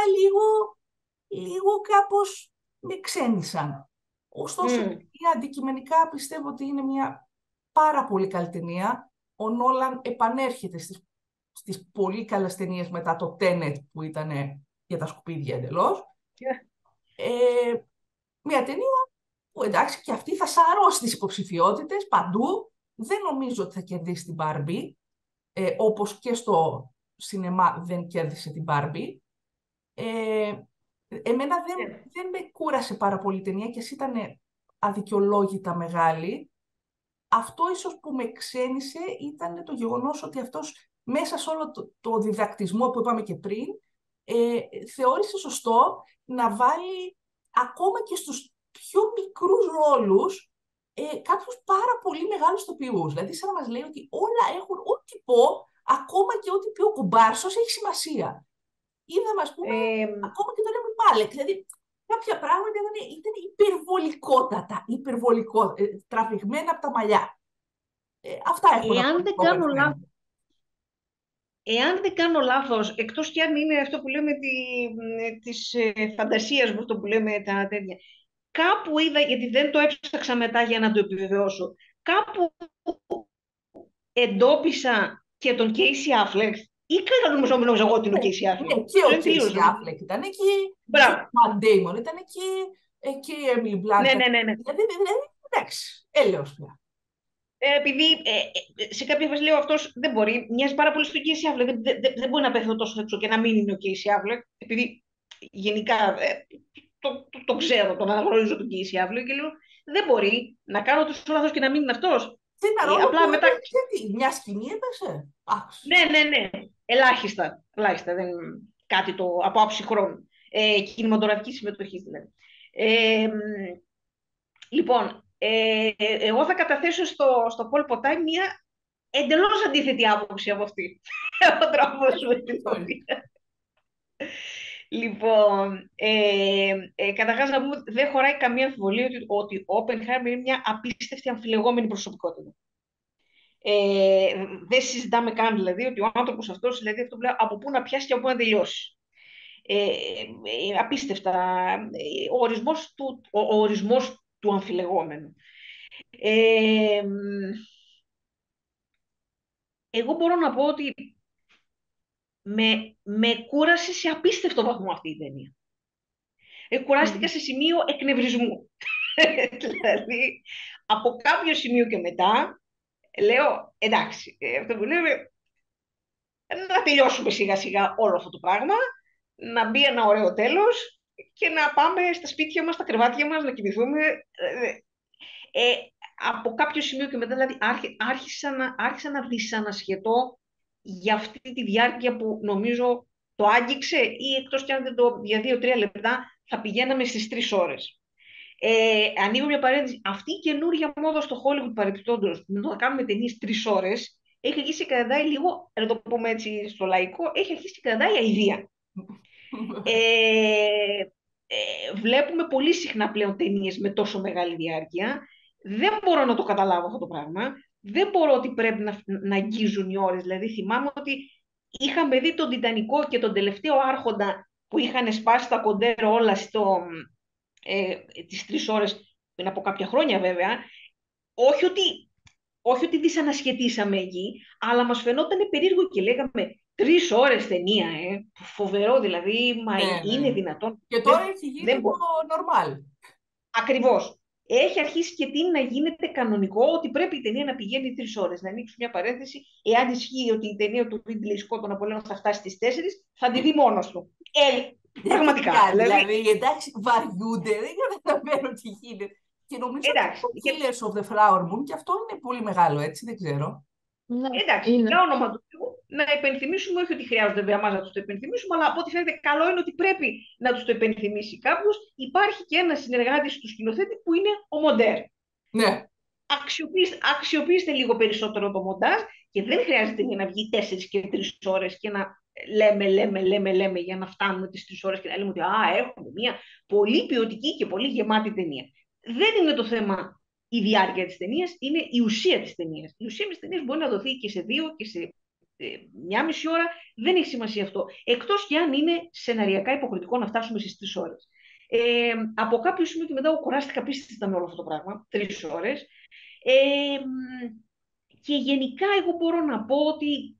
λίγο κάπως με ξένησαν. Ωστόσο, Μμ. αντικειμενικά πιστεύω ότι είναι μια πάρα πολύ καλή ταινία. Ο Νόλαν επανέρχεται στις πολύ καλές ταινίες μετά το Tenet που ήταν για τα σκουπίδια εντελώς. Ε, Μια ταινία που εντάξει και αυτή θα σαρώσει τις υποψηφιότητες παντού. Δεν νομίζω ότι θα κερδίσει την Barbie, όπως και στο σινεμά δεν κέρδισε την Barbie. Ε, Εμένα Ναι. δεν με κούρασε πάρα πολύ η ταινία και εσύ ήταν αδικαιολόγητα μεγάλη. Αυτό ίσως που με ξένησε ήταν το γεγονός ότι αυτός μέσα σε όλο το διδακτισμό που είπαμε και πριν, θεώρησε σωστό να βάλει ακόμα και στους πιο μικρούς ρόλους κάποιους πάρα πολύ μεγάλους τοπιούς. Δηλαδή σαν να μας λέει ότι όλα έχουν, ό,τι πω, ακόμα και ό,τι πει ο κουμπάρσος έχει σημασία. Είδαμε, ας πούμε, Ε, ακόμα και τον Ρέμι Μάλεκ. Δηλαδή, κάποια πράγματα ήταν υπερβολικότατα, τραβηγμένα από τα μαλλιά. Αυτά έχω να πω. εάν δεν κάνω λάθος, Εάν δεν κάνω λάθος, εκτός κι αν είναι αυτό που λέμε της φαντασίας μου, αυτό που λέμε τα τέτοια, κάπου είδα, γιατί δεν το έψαξα μετά για να το επιβεβαιώσω, κάπου εντόπισα και τον Casey Affleck, ή νομίζω εγώ ότι είναι ο Casey Ναι, Affleck. και ο Δεν τελείως. Casey Affleck ήταν εκεί, και ο Μπράβο. Matt Damon ήταν εκεί, και η Emily Blunt Ναι, ήταν ναι, ναι, ναι. εκεί. Δηλαδή, εντάξει, έλεος πια. Επειδή σε κάποια φάση λέω αυτός δεν μπορεί, μοιάζει πάρα πολύ στον Casey Affleck, δεν μπορεί να πέφτει τόσο έξω και να μην είναι ο Casey Affleck, επειδή γενικά το ξέρω, τον αναγνωρίζω τον Casey Affleck και λέω δεν μπορεί να κάνω τόσο λάθος και να μην είναι αυτός. Σε ένα ρόλο που Απλά μετά, έπαιξε τι, μια σκηνή έπαιζε. ναι, ναι, ναι, ελάχιστα, δεν, κάτι από άψη χρόνου, κινηματογραφική συμμετοχή δηλαδή. Ε, λοιπόν, εγώ θα καταθέσω στο Πολ Ποτάι μια εντελώς αντίθετη άποψη από αυτή. Ο τρόπος με την οποία. Λοιπόν, καταρχάς να πούμε, δεν χωράει καμία αμφιβολία ότι ο Όπενχάιμερ είναι μια απίστευτη αμφιλεγόμενη προσωπικότητα. Δεν συζητάμε καν δηλαδή ότι ο άνθρωπος αυτός, δηλαδή αυτό που λέω, από πού να πιάσει και από πού να τελειώσει. Απίστευτα. Ο ορισμός του αμφιλεγόμενου. Εγώ μπορώ να πω ότι με κούρασε σε απίστευτο βαθμό αυτή η ταινία. Κουράστηκα σε σημείο εκνευρισμού. Δηλαδή, από κάποιο σημείο και μετά, λέω, εντάξει, αυτό που λέμε, να τελειώσουμε σιγά σιγά όλο αυτό το πράγμα, να μπει ένα ωραίο τέλος και να πάμε στα σπίτια μας, στα κρεβάτια μας, να κοιμηθούμε. Από κάποιο σημείο και μετά, δηλαδή, άρχισα να δυσανασχετώ για αυτή τη διάρκεια που νομίζω το άγγιξε ή εκτός κι αν δεν το για 2-3 λεπτά θα πηγαίναμε στις 3 ώρες. Ανοίγω μια παρένθεση. Αυτή η καινούργια μόδα στο Hollywood παρεπιπτόντως να κάνουμε ταινίες 3 ώρες έχει αρχίσει και κρατάει λίγο, να το πούμε έτσι στο λαϊκό, έχει αρχίσει και κρατάει αηδία. Ε, Βλέπουμε πολύ συχνά πλέον ταινίες με τόσο μεγάλη διάρκεια. Δεν μπορώ να το καταλάβω αυτό το πράγμα. Δεν μπορώ ότι πρέπει να αγγίζουν οι ώρες. Δηλαδή θυμάμαι ότι είχαμε δει τον Τιτανικό και τον τελευταίο Άρχοντα που είχαν σπάσει τα κοντέρ όλα τις 3 ώρες πριν από κάποια χρόνια βέβαια. Όχι ότι, όχι ότι δυσανασχετήσαμε εκεί, αλλά μας φαινόταν περίεργο και λέγαμε 3 ώρες ταινία, φοβερό δηλαδή, μα Ναι, είναι ναι. δυνατόν. Και τώρα έχει γίνει το normal. Ακριβώς. Έχει αρχίσει και τι να γίνεται κανονικό ότι πρέπει η ταινία να πηγαίνει 3 ώρες. Να ανοίξω μια παρένθεση. Εάν ισχύει ότι η ταινία του Ridley Scott των Απολέων θα φτάσει στις 4, θα τη δει μόνος του. Πραγματικά. Δηλαδή, εντάξει, βαριούνται, δεν καταλαβαίνω τι γίνεται. Και νομίζω ότι Εντάξει. το Killers of the Flower Moon και αυτό είναι πολύ μεγάλο, έτσι, δεν ξέρω. Ναι, Εντάξει, είναι. για όνομα του Θεού, να υπενθυμίσουμε, όχι ότι χρειάζονται βέβαια εμάς να τους το υπενθυμίσουμε, αλλά από ό,τι φαίνεται καλό είναι ότι πρέπει να τους το υπενθυμίσει κάποιος. Υπάρχει και ένα συνεργάτης του σκηνοθέτη που είναι ο Μοντέρ. Ναι. Αξιοποιήστε λίγο περισσότερο το μοντάζ και δεν χρειάζεται να βγει 4 και 3 ώρες και να λέμε για να φτάνουμε τις 3 ώρες και να λέμε ότι έχουμε μια πολύ ποιοτική και πολύ γεμάτη ταινία. Δεν είναι το θέμα η διάρκεια της ταινίας, είναι η ουσία της ταινίας. Η ουσία της ταινίας μπορεί να δοθεί και σε 2 και σε 1,5 ώρα, δεν έχει σημασία αυτό. Εκτός και αν είναι σεναριακά υποχρεωτικό να φτάσουμε στις 3 ώρες. Από κάποιο σημείο και μετά κουράστηκα πίστευτα με όλο αυτό το πράγμα, 3 ώρες. Και γενικά εγώ μπορώ να πω ότι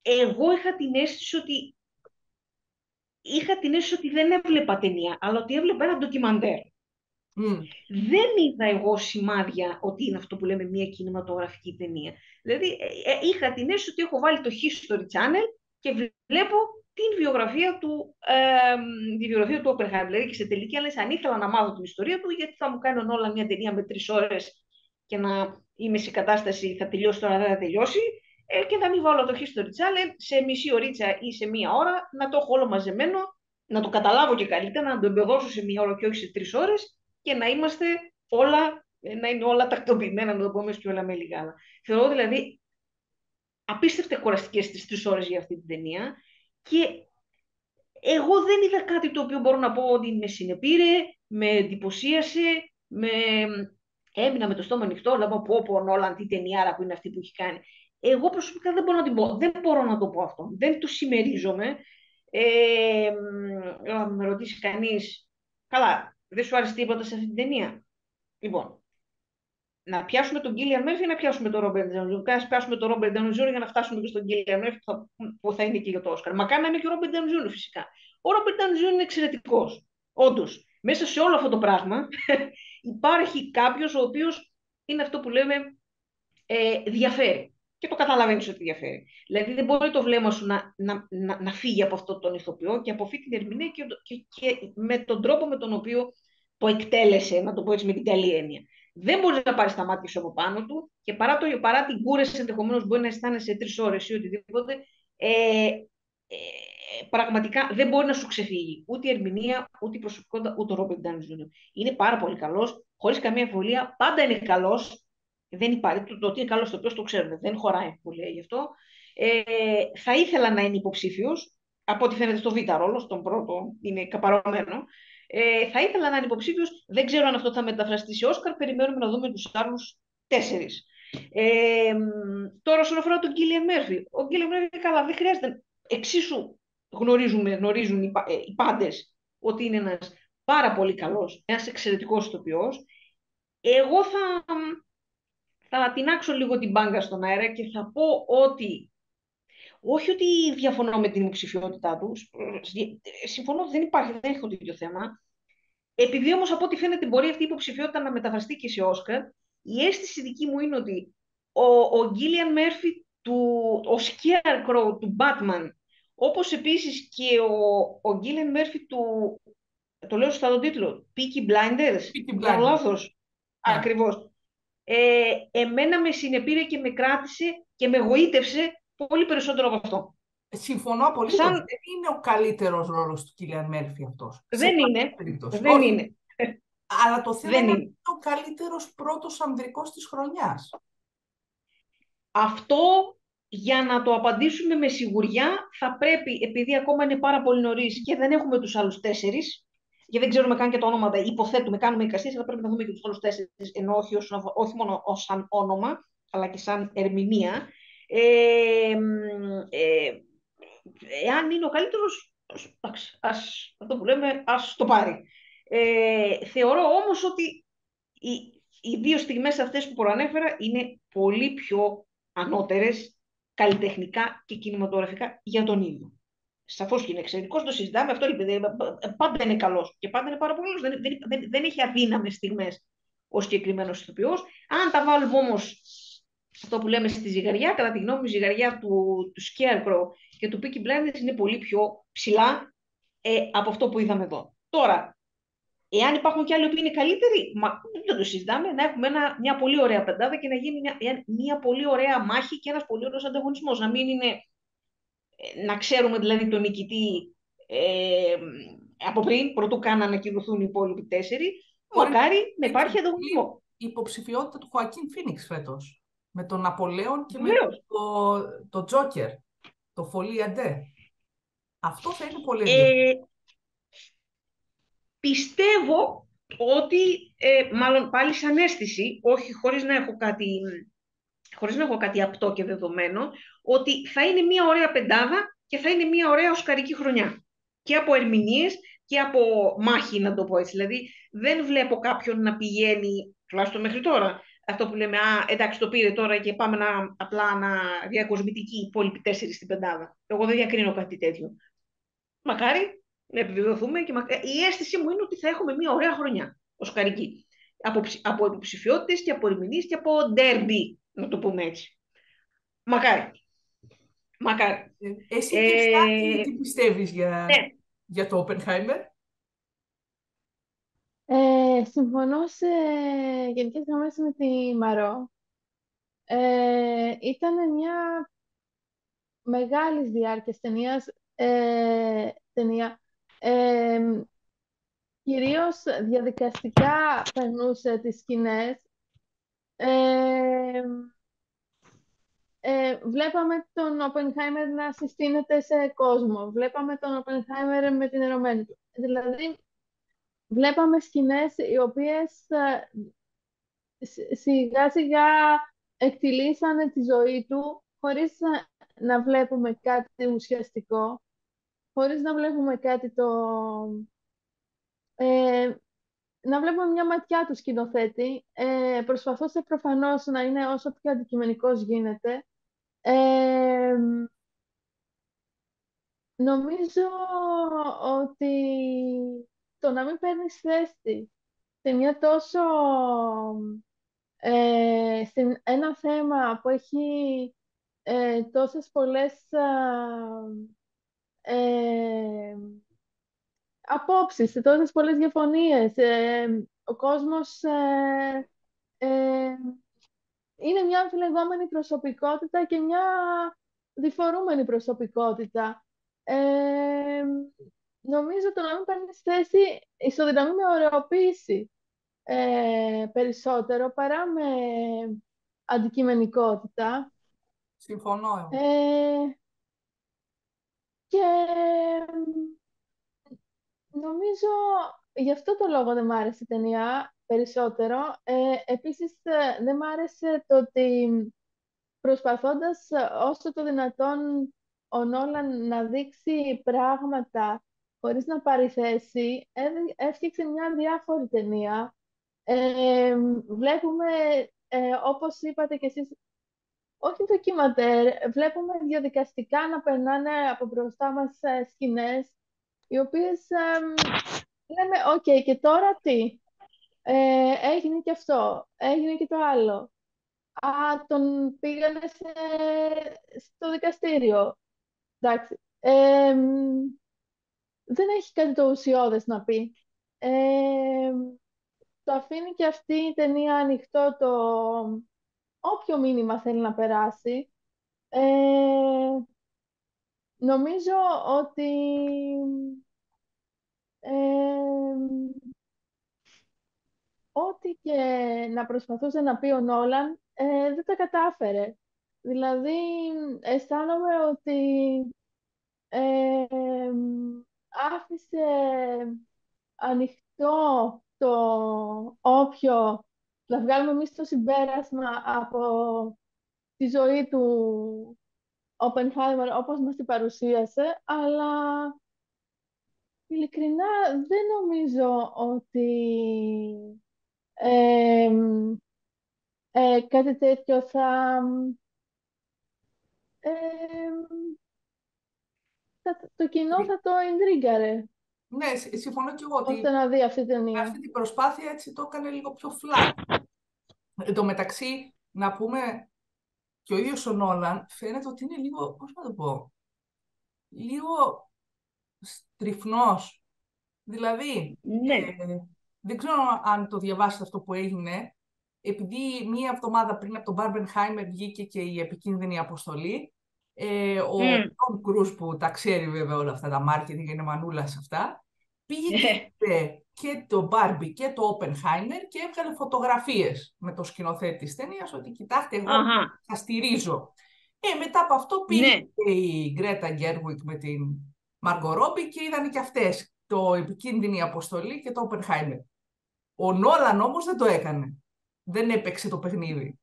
εγώ είχα την αίσθηση ότι δεν έβλεπα ταινία, αλλά ότι έβλεπα ένα ντοκιμαντέρ. Δεν είδα εγώ σημάδια ότι είναι αυτό που λέμε μια κινηματογραφική ταινία. Δηλαδή είχα την αίσθηση ότι έχω βάλει το History Channel και βλέπω τη βιογραφία του Oppenheimer. Δηλαδή και σε τελική ανάλυση, αν ήθελα να μάθω την ιστορία του, γιατί θα μου κάνουν όλα μια ταινία με 3 ώρες και να είμαι σε κατάσταση, θα τελειώσει τώρα, δεν θα τελειώσει, και να μην βάλω το History Channel σε μισή ωρίτσα ή σε 1 ώρα, να το έχω όλο μαζεμένο, να το καταλάβω και καλύτερα, να το εμπεδώσω σε 1 ώρα και όχι σε 3 ώρες και να είμαστε να είναι όλα τακτοποιημένα, να το πούμε και όλα με λιγάλα. Θεωρώ δηλαδή απίστευτα κουραστικές τις 3 ώρες για αυτή την ταινία και εγώ δεν είδα κάτι το οποίο μπορώ να πω ότι με συνεπήρε, με εντυπωσίασε, έμεινα με το στόμα ανοιχτό, λέω πω Νόλαν, τι ταινιάρα που είναι αυτή που έχει κάνει. Εγώ προσωπικά δεν μπορώ να την πω, δεν μπορώ να το πω αυτό, δεν το συμμερίζομαι. Με ρωτήσει κανείς, καλά, δεν σου άρεσε τίποτα σε αυτή την ταινία? Λοιπόν, να πιάσουμε τον Κίλιαν Μέρφυ ή να πιάσουμε τον Ρόμπερτ Ντάουνι Τζούνιορ? Να πιάσουμε τον Ρόμπερτ Ντάουνι Τζούνιορ για να φτάσουμε και στον Κίλιαν Μέρφυ που θα είναι και για το Όσκαρ. Μακάρι να είναι και ο Ρόμπερτ Ντάουνι Τζούνιορ φυσικά. Ο Ρόμπερτ Ντάουνι Τζούνιορ είναι εξαιρετικός. Όντως, μέσα σε όλο αυτό το πράγμα υπάρχει κάποιος ο οποίος είναι αυτό που λέμε διαφέρει. Και το καταλαβαίνεις ότι διαφέρει. Δηλαδή δεν μπορεί το βλέμμα σου να φύγει από αυτόν τον ηθοποιό και από αυτή την ερμηνεία και με τον τρόπο με τον οποίο το εκτέλεσε, να το πω έτσι με την καλή έννοια. Δεν μπορεί να πάρει τα μάτια σου από πάνω του και παρά την κούραση ενδεχομένως μπορεί να αισθάνεσαι 3 ώρες ή οτιδήποτε, πραγματικά δεν μπορεί να σου ξεφύγει ούτε η ερμηνεία, ούτε η προσωπικότητα, ούτε ο Ρόμπερτ Ντάουνι Τζούνιορ. Είναι πάρα πολύ καλός, χωρίς καμία αμφιβολία, πάντα είναι καλός. Δεν υπάρχει. Το ότι είναι καλός ηθοποιός το ξέρουμε, δεν χωράει αμφιβολία γι' αυτό. Θα ήθελα να είναι υποψήφιος, από ό,τι φαίνεται στο β' ρόλο, στον πρώτο είναι καπαρωμένο. Θα ήθελα να είναι υποψήφιος, δεν ξέρω αν αυτό θα μεταφραστεί σε Όσκαρ, περιμένουμε να δούμε τους άλλους 4. Τώρα, όσον αφορά τον Κίλιαν Μέρφυ, ο Κίλιαν Μέρφυ είναι καλά, δεν χρειάζεται. Εξίσου γνωρίζουν οι πάντες ότι είναι ένας πάρα πολύ καλός, ένας εξαιρετικός ηθοποιός. Εγώ θα τινάξω λίγο την μπάγκα στον αέρα και θα πω ότι όχι ότι διαφωνώ με την υποψηφιότητά του, συμφωνώ, δεν έχω τέτοιο θέμα. Επειδή όμως από ό,τι φαίνεται μπορεί αυτή η υποψηφιότητα να μεταφραστεί και σε Όσκαρ, η αίσθηση δική μου είναι ότι ο Γκίλιαν Μέρφυ, ο Scarecrow του Batman, όπως επίσης και ο Γκίλιαν Μέρφυ το λέω στον τίτλο, Peaky Blinders, κάνω λάθος, ακριβώς. Εμένα με συνεπήρε και με κράτησε και με γοήτευσε πολύ περισσότερο από αυτό. Συμφωνώ απολύτως. Δεν είναι ο καλύτερος ρόλος του Κίλιαν Μέρφυ αυτός. Δεν είναι. Αλλά το θέμα είναι ο καλύτερος πρώτος ανδρικός της χρονιάς. Αυτό για να το απαντήσουμε με σιγουριά, θα πρέπει, επειδή ακόμα είναι πάρα πολύ νωρίς και δεν έχουμε τους άλλους 4, και δεν ξέρουμε καν και το όνομα, υποθέτουμε, κάνουμε εικασίες, αλλά πρέπει να δούμε και τους άλλους 4, ενώ όχι μόνο ως σαν όνομα, αλλά και σαν ερμηνεία. Ε, ε, Εάν είναι ο καλύτερος, εντάξει, αυτό που λέμε, ας το πάρει. Θεωρώ όμως ότι οι, οι δύο στιγμές αυτές που προανέφερα είναι πολύ πιο ανώτερες καλλιτεχνικά και κινηματογραφικά για τον ίδιο. Σαφώς και είναι εξαιρετικός, το συζητάμε, αυτό πάντα είναι καλός και πάντα είναι πάρα πολύ καλός. Δεν έχει αδύναμες στιγμές ο συγκεκριμένος ηθοποιός. Αν τα βάλουμε όμως αυτό που λέμε στη ζυγαριά, κατά τη γνώμη μου, η ζυγαριά του Scarecrow και του Peaky Blinders είναι πολύ πιο ψηλά από αυτό που είδαμε εδώ. Τώρα, εάν υπάρχουν και άλλοι που είναι καλύτεροι, δεν το συζητάμε, να έχουμε μια πολύ ωραία πεντάδα και να γίνει μια πολύ ωραία μάχη και ένας πολύ ωραίος ανταγωνισμός. Να μην είναι, να ξέρουμε δηλαδή τον νικητή από πριν, πρωτού καν να ανακοινωθούν οι υπόλοιποι 4. Μακάρι να υπάρχει ανταγωνισμό. Η υποψηφιότητα του Χοακίν Φίνιξ φέτος, με τον Ναπολέον και με το Τζόκερ, το Φολί Αντέ. Αυτό θα είναι πολύ ενδιαφέρον. Πιστεύω ότι, μάλλον πάλι σαν αίσθηση, όχι χωρίς να έχω κάτι απτό και δεδομένο, ότι θα είναι μια ωραία πεντάδα και θα είναι μια ωραία οσκαρική χρονιά. Και από ερμηνείες και από μάχη, να το πω έτσι. Δηλαδή, δεν βλέπω κάποιον να πηγαίνει, τουλάχιστον μέχρι τώρα, αυτό που λέμε, εντάξει, το πήρε τώρα και πάμε απλά να διακοσμητική οι υπόλοιποι 4 στην πεντάδα. Εγώ δεν διακρίνω κάτι τέτοιο. Μακάρι να επιβεβαιωθούμε και η αίσθηση μου είναι ότι θα έχουμε μια ωραία χρονιά οσκαρική. Από υποψηφιότητες και από ερμηνείες και από ντέρμπι, να το πούμε έτσι. Μακάρι. Μακάρι. Εσύ τι πιστεύεις για το Oppenheimer? Συμφωνώ σε γενικές γραμμές με τη Μαρό. Ήταν μια μεγάλης διάρκειας ταινία. Κυρίως διαδικαστικά περνούσε τις σκηνές. Βλέπαμε τον Oppenheimer να συστήνεται σε κόσμο. Βλέπαμε τον Oppenheimer με την ερωμένη του. Δηλαδή, βλέπαμε σκηνές οι οποίες σιγά σιγά εκτιλήσανε τη ζωή του χωρίς να βλέπουμε κάτι ουσιαστικό, χωρίς να βλέπουμε κάτι να βλέπουμε μια ματιά του σκηνοθέτη. Προσπαθούσε προφανώς να είναι όσο πιο αντικειμενικός γίνεται. Νομίζω ότι το να μην παίρνεις θέση σε μια τόσο στην ένα θέμα που έχει τόσες πολλές απόψεις, τόσες πολλές διαφωνίες. Ο κόσμος είναι μια αμφιλεγόμενη προσωπικότητα και μια διφορούμενη προσωπικότητα. Νομίζω το να μην παίρνεις θέση ισοδυναμεί με ωρεοποίηση περισσότερο παρά με αντικειμενικότητα. Συμφωνώ. Και νομίζω γι' αυτό το λόγο δεν μ' άρεσε η ταινία περισσότερο. Επίσης δεν μ' άρεσε το ότι προσπαθώντας όσο το δυνατόν ο Νόλαν να δείξει πράγματα χωρίς να πάρει θέση, έφτιαξε μια διάφορη ταινία. Βλέπουμε, όπως είπατε κι εσείς, όχι ντοκιματέρ, βλέπουμε διαδικαστικά να περνάνε από μπροστά μας σκηνές, οι οποίες λέμε, «ΟΚ, και τώρα τι, έγινε και αυτό, έγινε και το άλλο. Τον πήγανε στο δικαστήριο». Εντάξει. Δεν έχει κάτι το ουσιώδες να πει. Το αφήνει και αυτή η ταινία ανοιχτό το όποιο μήνυμα θέλει να περάσει. Νομίζω ότι ό,τι και να προσπαθούσε να πει ο Νόλαν δεν τα κατάφερε. Δηλαδή, αισθάνομαι ότι ε, άφησε ανοιχτό το όποιο να βγάλουμε εμείς το συμπέρασμα από τη ζωή του Oppenheimer όπως μας την παρουσίασε, αλλά ειλικρινά δεν νομίζω ότι ε, κάτι τέτοιο ε, το κοινό θα το εντρίγκαρε Ναι, συμφωνώ και εγώ ώστε ότι να δει αυτή την με ταινία. αυτή την προσπάθεια έτσι το έκανε λίγο πιο flat. Εν τω μεταξύ, να πούμε, και ο ίδιος ο Νόλαν φαίνεται ότι είναι λίγο, πώς να το πω, λίγο στριφνός. Δηλαδή, Ναι. δεν ξέρω αν το διαβάσετε αυτό που έγινε, επειδή μία εβδομάδα πριν από τον Μπάρμπενχάιμερ βγήκε και η επικίνδυνη αποστολή, ο Μμ. Τόμ Κρούς που τα ξέρει βέβαια όλα αυτά τα marketing, είναι μανούλα σε αυτά, πήγε και είδε και το Barbie και το Oppenheimer και έβγαλε φωτογραφίες με το σκηνοθέτη της ταινίας ότι κοιτάξτε εγώ Αχα. θα στηρίζω. Μετά από αυτό πήγε Ναι. και η Γκρέτα Γκέρουικ με την Μάργκο Ρόμπι και είδαν και αυτές το επικίνδυνη αποστολή και το Oppenheimer. Ο Νόλαν όμως δεν το έκανε. Δεν έπαιξε το παιχνίδι.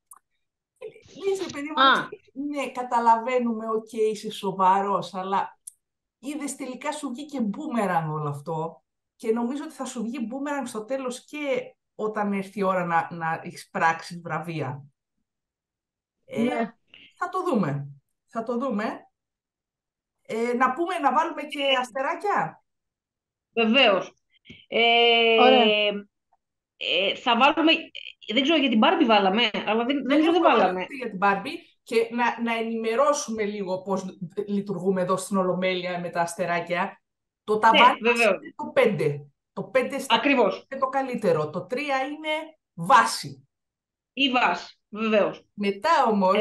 Λες, ρε παιδί μου, Α, ναι, καταλαβαίνουμε, οκ, είσαι σοβαρός, αλλά είδες τελικά σου βγήκε μπούμεραν όλο αυτό και νομίζω ότι θα σου βγει μπούμεραν στο τέλος και όταν έρθει η ώρα να εισπράξεις βραβεία. Ε, Ναι. θα το δούμε. Θα το δούμε. Να πούμε, να βάλουμε και αστεράκια. βεβαίως. Ωραία. Ε, θα βάλουμε... Δεν ξέρω για την Barbie βάλαμε, αλλά Δεν νομίζω δεν έχουμε βάλει βάλαμε. ούτε για την Barbie και να ενημερώσουμε λίγο πώς λειτουργούμε εδώ στην Ολομέλεια με τα αστεράκια. Το ταβάνι Ναι, μας βεβαίως. είναι το 5. Το 5 στα 5 Ακριβώς. είναι το καλύτερο. Το 3 είναι βάση. Η βάση, βεβαίως. Μετά Ε, όμως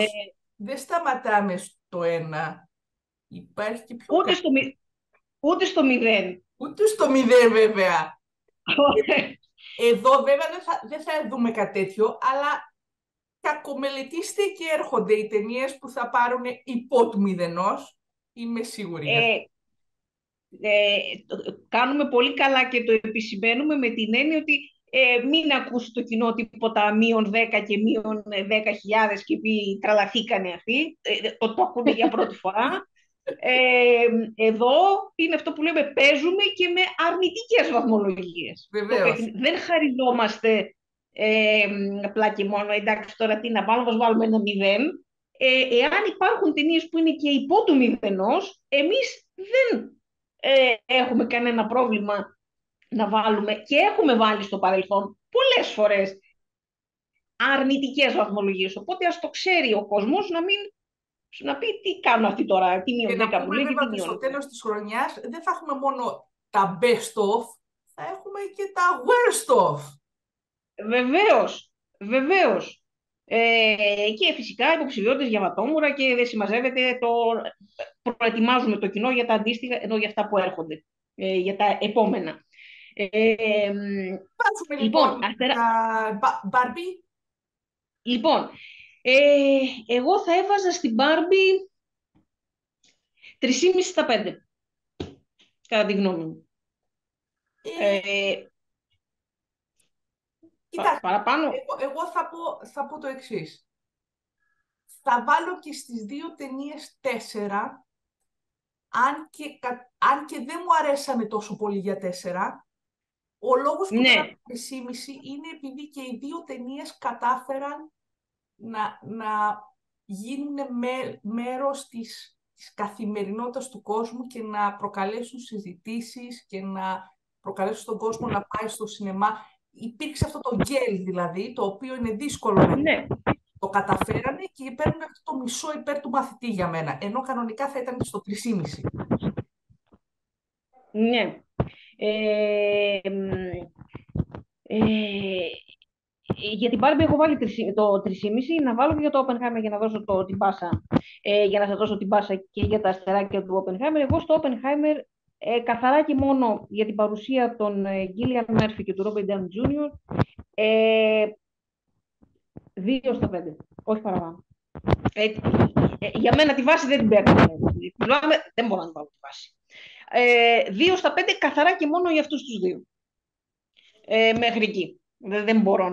δεν σταματάμε στο 1. Υπάρχει και πιο ούτε κάτω. στο, ούτε στο 0. Ούτε στο 0 βέβαια. Εδώ βέβαια δεν θα δούμε κάτι τέτοιο, αλλά κακομελετήστε και έρχονται οι ταινίες που θα πάρουν υπό του μηδενός. Είμαι σίγουρη γι' αυτό. ε, κάνουμε πολύ καλά και το επισημαίνουμε με την έννοια ότι μην ακούσει το κοινό τίποτα -10 και -10.000 και πει τραλαθήκανε αυτοί, το ακούνε για πρώτη φορά. Εδώ είναι αυτό που λέμε, παίζουμε και με αρνητικές βαθμολογίες. Βεβαίως. Δεν χαριζόμαστε απλά και μόνο, εντάξει τώρα τι να βάλουμε, βάλουμε ένα 0. Εάν υπάρχουν ταινίες που είναι και υπό του μηδενός, εμείς δεν έχουμε κανένα πρόβλημα να βάλουμε και έχουμε βάλει στο παρελθόν πολλές φορές αρνητικές βαθμολογίες. Οπότε ας το ξέρει ο κόσμος να πει τι κάνουν αυτοί τώρα, τι Και να -10 μου πούμε λέει και βέβαια τι ότι στο μείον. τέλος της χρονιάς δεν θα έχουμε μόνο τα best of, θα έχουμε και τα worst of. Βεβαίως, βεβαίως. Και φυσικά υποψηφιότητες για βατόμουρα και δεν συμμαζεύεται προετοιμάζουμε το κοινό για τα αντίστοιχα, ενώ για αυτά που έρχονται, για τα επόμενα. Βάζουμε Λοιπόν, λοιπόν τα Barbie. λοιπόν, εγώ θα έβαζα στην Barbie 3,5 στα 5, κατά τη γνώμη μου. Ε, Κοιτάξτε, Παραπάνω. εγώ θα πω το εξής. Θα βάλω και στις δύο ταινίες 4, αν και δεν μου αρέσανε τόσο πολύ για 4. Ο λόγος που το Ναι, έκανα 3,5 είναι επειδή και οι δύο ταινίες κατάφεραν να γίνουν μέρος της καθημερινότητας του κόσμου και να προκαλέσουν συζητήσεις και να προκαλέσουν τον κόσμο να πάει στο σινεμά. Υπήρξε αυτό το γκέλ δηλαδή, το οποίο είναι δύσκολο να ναι, το καταφέρανε και παίρνουν αυτό το μισό υπέρ του μαθητή για μένα, ενώ κανονικά θα ήταν στο 3,5. ναι. Ε, για την Barbie έχω βάλει το 3,5, να βάλω και για το Oppenheimer για να δώσω την πάσα, για να σας δώσω την πάσα και για τα αστεράκια του Oppenheimer. Εγώ στο Oppenheimer, καθαρά και μόνο για την παρουσία των Cillian Murphy και του Robert Downey Jr., 2 στα 5, όχι παραπάνω. Για μένα τη βάση δεν την παίρνω. Δεν μπορώ να την βάλω τη βάση. 2/5 καθαρά και μόνο για αυτούς τους δύο. Μέχρι εκεί. Δεν μπορώ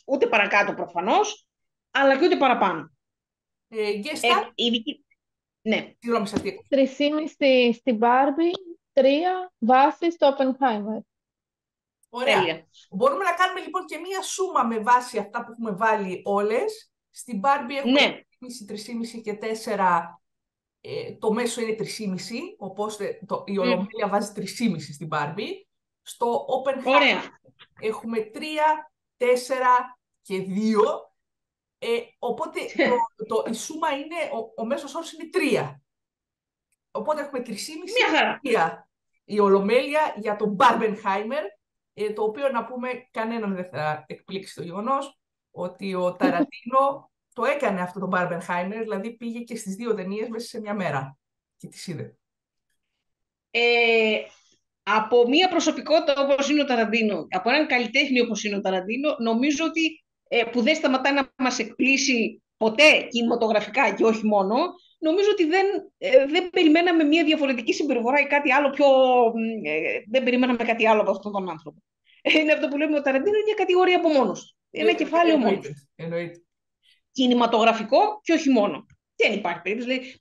ούτε παρακάτω προφανώς, αλλά και ούτε παραπάνω. Γκέστα. Ναι. 3,5 στην Barbie, 3 βάσει στο Oppenheimer. Ωραία. Τέλεια. Μπορούμε να κάνουμε λοιπόν και μία σούμα με βάση αυτά που έχουμε βάλει όλες. Στην Barbie έχουμε 3,5 και 4. Το μέσο είναι 3,5, οπότε η Ολομέλεια βάζει 3,5 στην Barbie. Στο Oppenheimer έχουμε 3, 4 και 2. Οπότε η σούμα είναι, ο μέσος όρος είναι 3. Οπότε έχουμε 3,5 και 3 η Ολομέλεια για τον Barbenheimer, το οποίο να πούμε κανέναν δεν θα εκπλήξει το γεγονός ότι ο Ταραντίνο το έκανε αυτό το Barbenheimer, δηλαδή πήγε και στις 2 ταινίες μέσα σε μια μέρα και τις είδε. Από μια προσωπικότητα όπως είναι ο Ταραντίνο, από έναν καλλιτέχνη όπως είναι ο Ταραντίνο, νομίζω ότι που δεν σταματάει να μας εκπλήσει ποτέ κινηματογραφικά και όχι μόνο, νομίζω ότι δεν περιμέναμε μια διαφορετική συμπεριφορά ή κάτι άλλο πιο... δεν περιμέναμε κάτι άλλο από αυτόν τον άνθρωπο. Είναι αυτό που λέμε, ο Ταραντίνο είναι μια κατηγορία από μόνος του. Ένα κεφάλαιο μόνος. Εννοείται. Κινηματογραφικό και όχι μόνο. Δεν υπάρχει περίπτωση.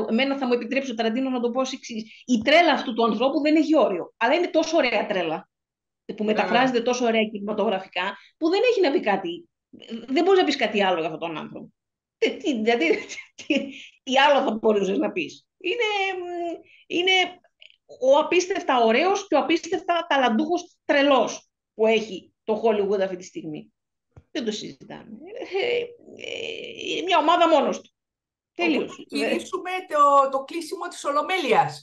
Εμένα θα μου επιτρέψει ο Ταραντίνο να το πω ως εξής. Η τρέλα αυτού του ανθρώπου δεν έχει όριο. Αλλά είναι τόσο ωραία τρέλα, που μεταφράζεται τόσο ωραία κινηματογραφικά, που δεν έχει να πει κάτι. Δεν μπορείς να πεις κάτι άλλο για αυτόν τον άνθρωπο. Δηλαδή, τι άλλο θα μπορούσες να πεις. Είναι ο απίστευτα ωραίος και ο απίστευτα ταλαντούχος τρελός που έχει το Hollywood αυτή τη στιγμή. Δεν το συζητάμε. Είναι μια ομάδα μόνος του. Τελείως. Κυρίσουμε το κλείσιμο της Ολομέλειας.